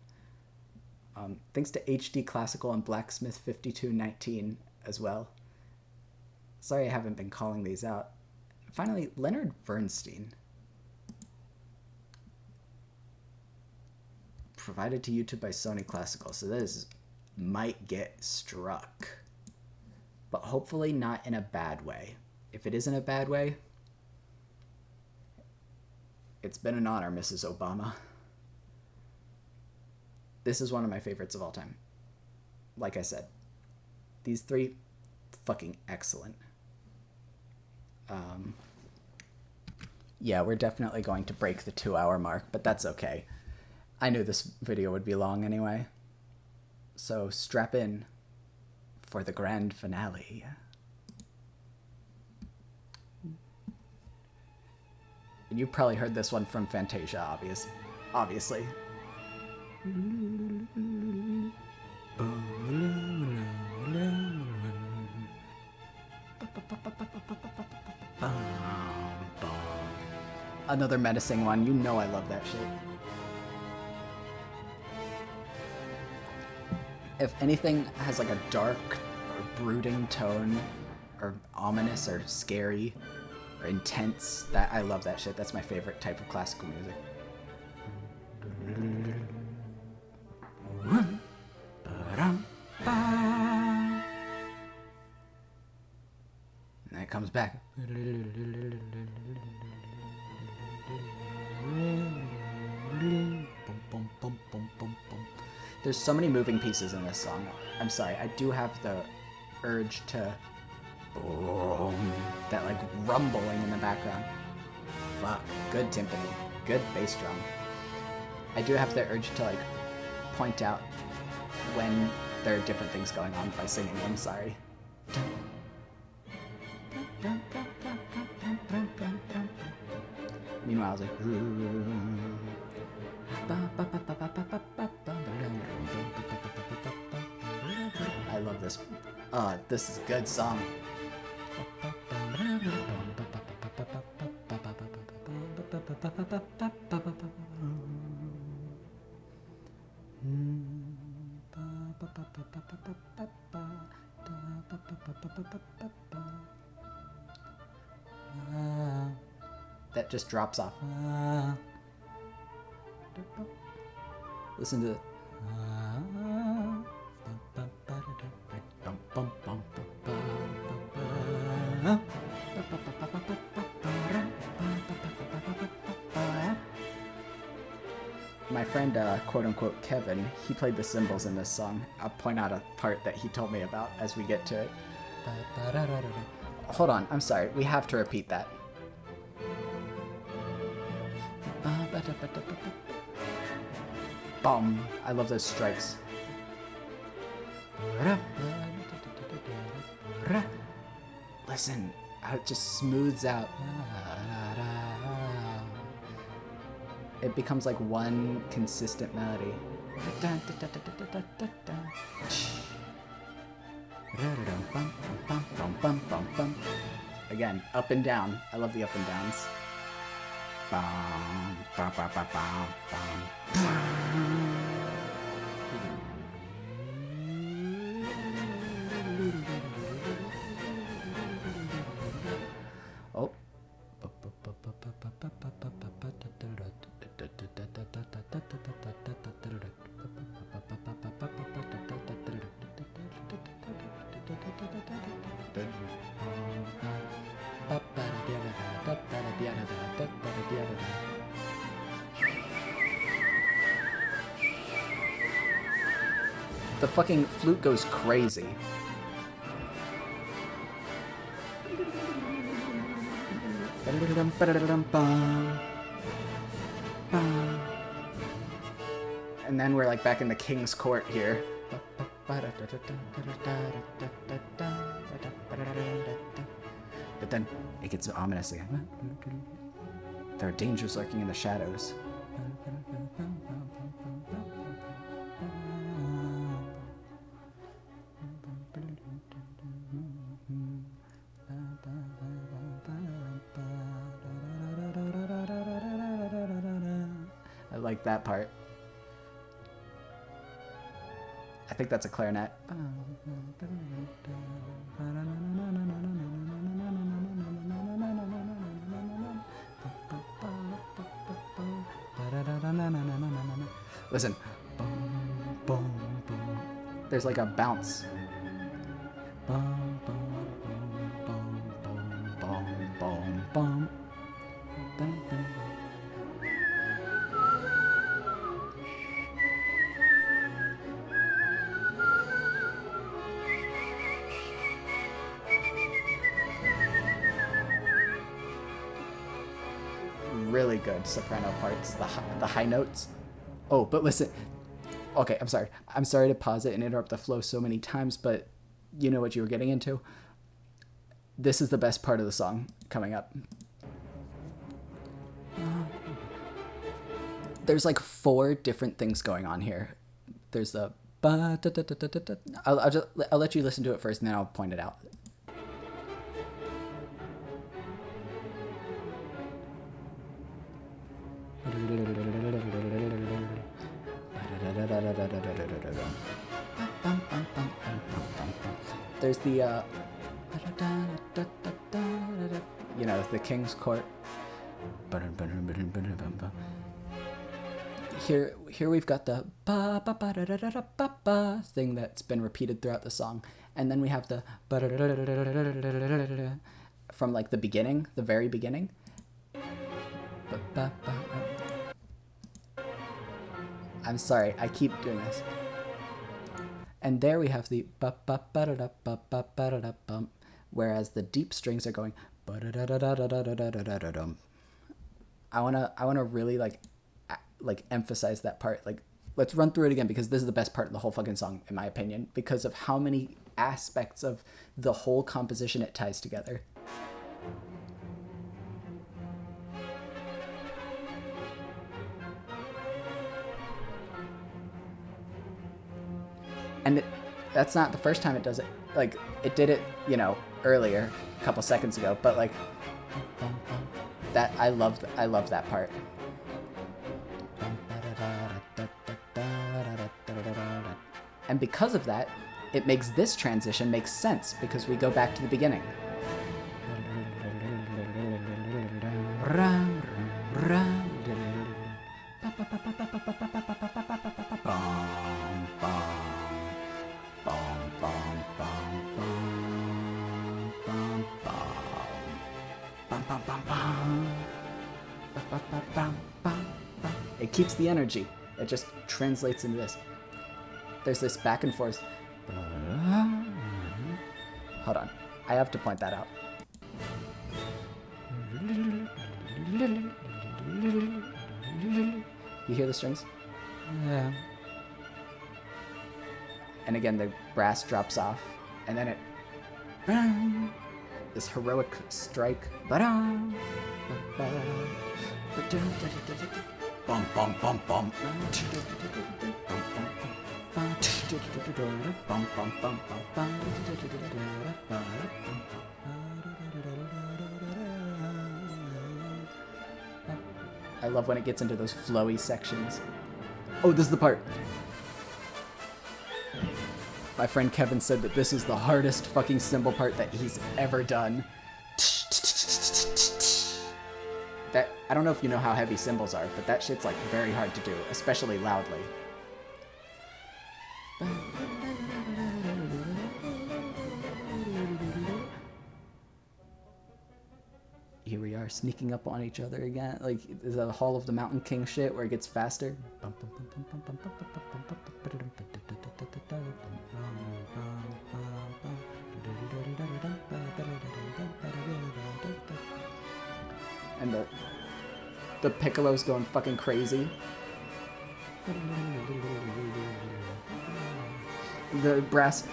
Thanks to HD Classical and Blacksmith 5219 as well. Sorry I haven't been calling these out. Finally, Leonard Bernstein. Provided to YouTube by Sony Classical, so this might get struck. But hopefully not in a bad way. If it is in a bad way, it's been an honor, Mrs. Obama. This is one of my favorites of all time. Like I said, these three, fucking excellent. Yeah, we're definitely going to break the 2-hour mark, but that's okay. I knew this video would be long anyway. So strap in for the grand finale. And you've probably heard this one from Fantasia, obviously. Another menacing one. You know I love that shit. If anything has like a dark or brooding tone, or ominous or scary or intense, that I love that shit. That's my favorite type of classical music. And it comes back. There's so many moving pieces in this song. I'm sorry, I do have the urge to... that like rumbling in the background. Fuck, good timpani, good bass drum. I do have the urge to like point out when there are different things going on by singing. I'm sorry. Meanwhile, I was like... I love this. This is a good song. That just drops off. Listen to it. My friend, quote-unquote Kevin, he played the cymbals in this song. I'll point out a part that he told me about as we get to it. Hold on, I'm sorry. We have to repeat that. Boom. I love those strikes. Listen, how it just smooths out. It becomes like one consistent melody. Again, up and down. I love the up and downs. Oh. the fucking flute goes crazy. And then we're like back in the king's court here. But then it gets ominous again. There are dangers lurking in the shadows. I like that part. I think that's a clarinet. Listen. There's like a bounce. Really good soprano parts, the high notes. Oh, but listen. Okay, I'm sorry. I'm sorry to pause it and interrupt the flow so many times, but you know what you were getting into. This is the best part of the song coming up. There's like 4 different things going on here. There's the I'll let you listen to it first and then I'll point it out. There's the you know, the king's court. Here we've got the thing that's been repeated throughout the song, and then we have the from like the beginning, the very beginning. I'm sorry, I keep doing this. And there we have the whereas the deep strings are going. I wanna really like emphasize that part. Like, let's run through it again because this is the best part of the whole fucking song, in my opinion, because of how many aspects of the whole composition it ties together. And that's not the first time it does it. Like, it did it, you know, earlier, a couple seconds ago, but like that, I love that part. And because of that, it makes this transition make sense because we go back to the beginning. It keeps the energy. It just translates into this. There's this back and forth. Hold on. I have to point that out. You hear the strings? Yeah. And again, the brass drops off. And then it... this heroic strike. Bum, bum, bum, bum. I love when it gets into those flowy sections. Oh, this is the part. My friend Kevin said that this is the hardest fucking cymbal part that he's ever done. That, I don't know if you know how heavy cymbals are, but that shit's like very hard to do, especially loudly. Here we are sneaking up on each other again, like the Hall of the Mountain King shit where it gets faster. and the piccolo's going fucking crazy. The brass.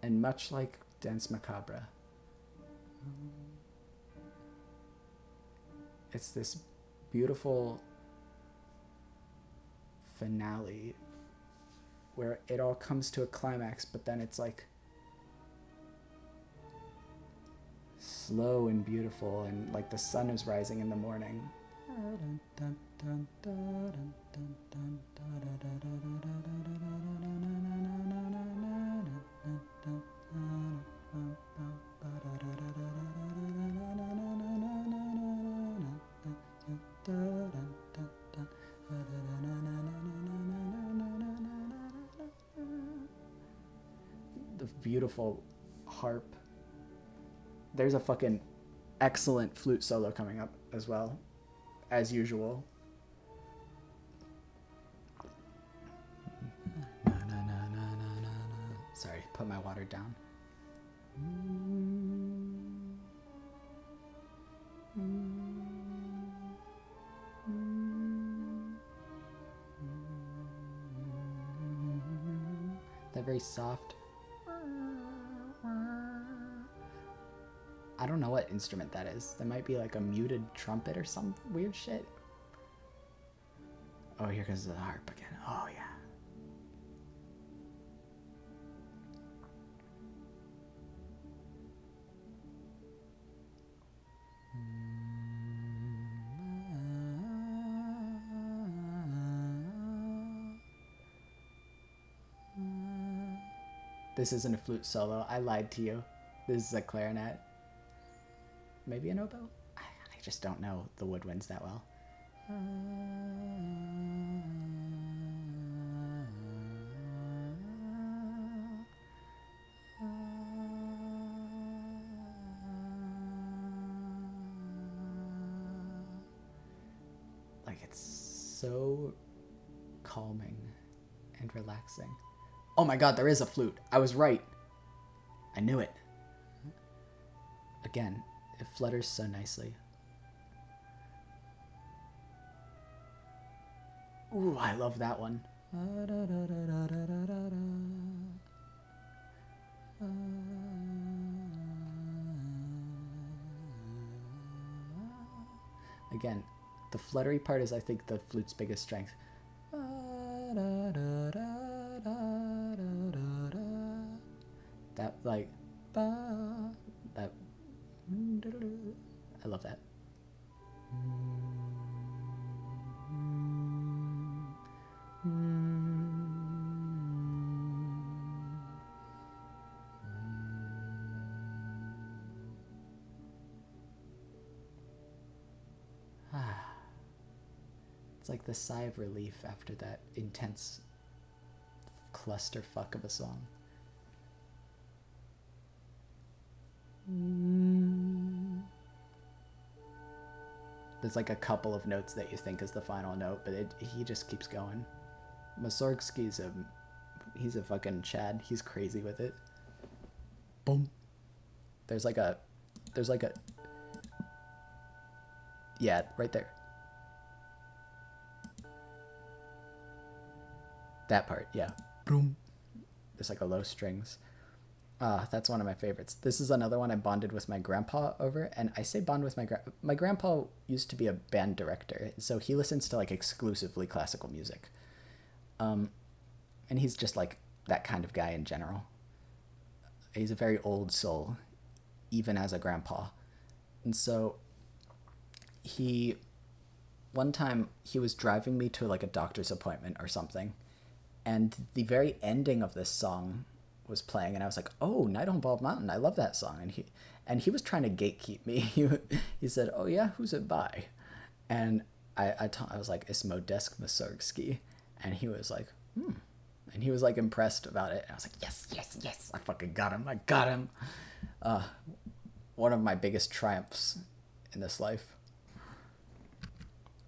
And much like Danse Macabre, it's this beautiful finale where it all comes to a climax, but then it's like slow and beautiful, and like the sun is rising in the morning. The beautiful harp. There's a fucking excellent flute solo coming up as well, as usual. Sorry, put my water down. That very soft. I don't know what instrument that is. That might be like a muted trumpet or some weird shit. Oh, here comes the harp again. Oh, yeah. This isn't a flute solo. I lied to you. This is a clarinet. Maybe an oboe? I just don't know the woodwinds that well. Like, it's so calming and relaxing. Oh my god, there is a flute. I was right. I knew it. Again, it flutters so nicely. Ooh, I love that one. Again, the fluttery part is, I think, the flute's biggest strength. That, like, that, I love that. It's like the sigh of relief after that intense clusterfuck of a song. There's like a couple of notes that you think is the final note, but he just keeps going. Mussorgsky's he's a fucking Chad. He's crazy with it. Boom. There's like a yeah, right there. That part, yeah. Boom. There's like a low strings. That's one of my favorites. This is another one I bonded with my grandpa over, and I say bond with my grandpa used to be a band director, so he listens to like exclusively classical music. And he's just like that kind of guy in general. He's a very old soul, even as a grandpa. And so one time he was driving me to like a doctor's appointment or something, and the very ending of this song was playing, and I was like, "Oh, Night on Bald Mountain, I love that song." And he was trying to gatekeep me. He said, "Oh yeah, who's it by?" And I was like, "It's Modest Mussorgsky," And he was like, and he was like impressed about it. And I was like, yes, yes, yes, I fucking got him. I got him. One of my biggest triumphs in this life.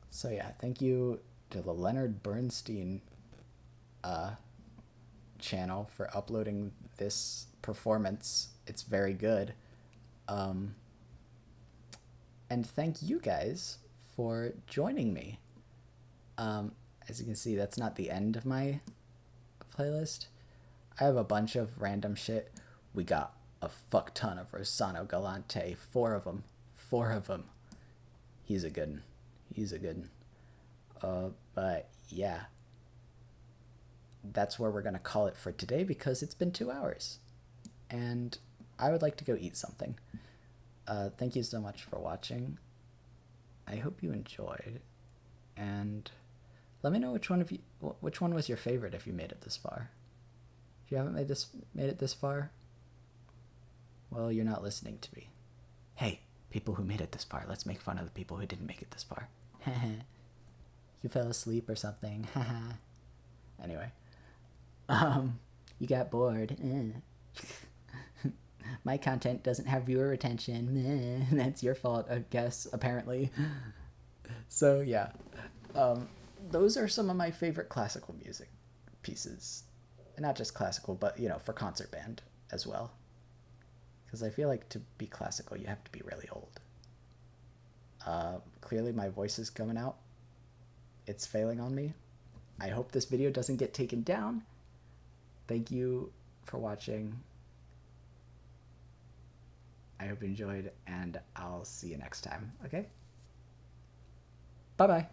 So yeah, thank you to the Leonard Bernstein channel for uploading this performance. It's very good. And thank you guys for joining me. As you can see, that's not the end of my playlist. I have a bunch of random shit. We got a fuck ton of Rossano Galante. 4 of them. 4 of them. He's a good one. He's a good one. But yeah. That's where we're going to call it for today because it's been 2 hours. And I would like to go eat something. Thank you so much for watching. I hope you enjoyed. And let me know which one was your favorite if you made it this far. If you haven't made it this far, well, you're not listening to me. Hey, people who made it this far, let's make fun of the people who didn't make it this far. You fell asleep or something. Anyway. You got bored. My content doesn't have viewer retention. That's your fault, I guess, apparently. So, yeah. Those are some of my favorite classical music pieces. Not just classical, but, for concert band as well. Because I feel like to be classical, you have to be really old. Clearly my voice is coming out. It's failing on me. I hope this video doesn't get taken down. Thank you for watching. I hope you enjoyed, and I'll see you next time, okay? Bye-bye.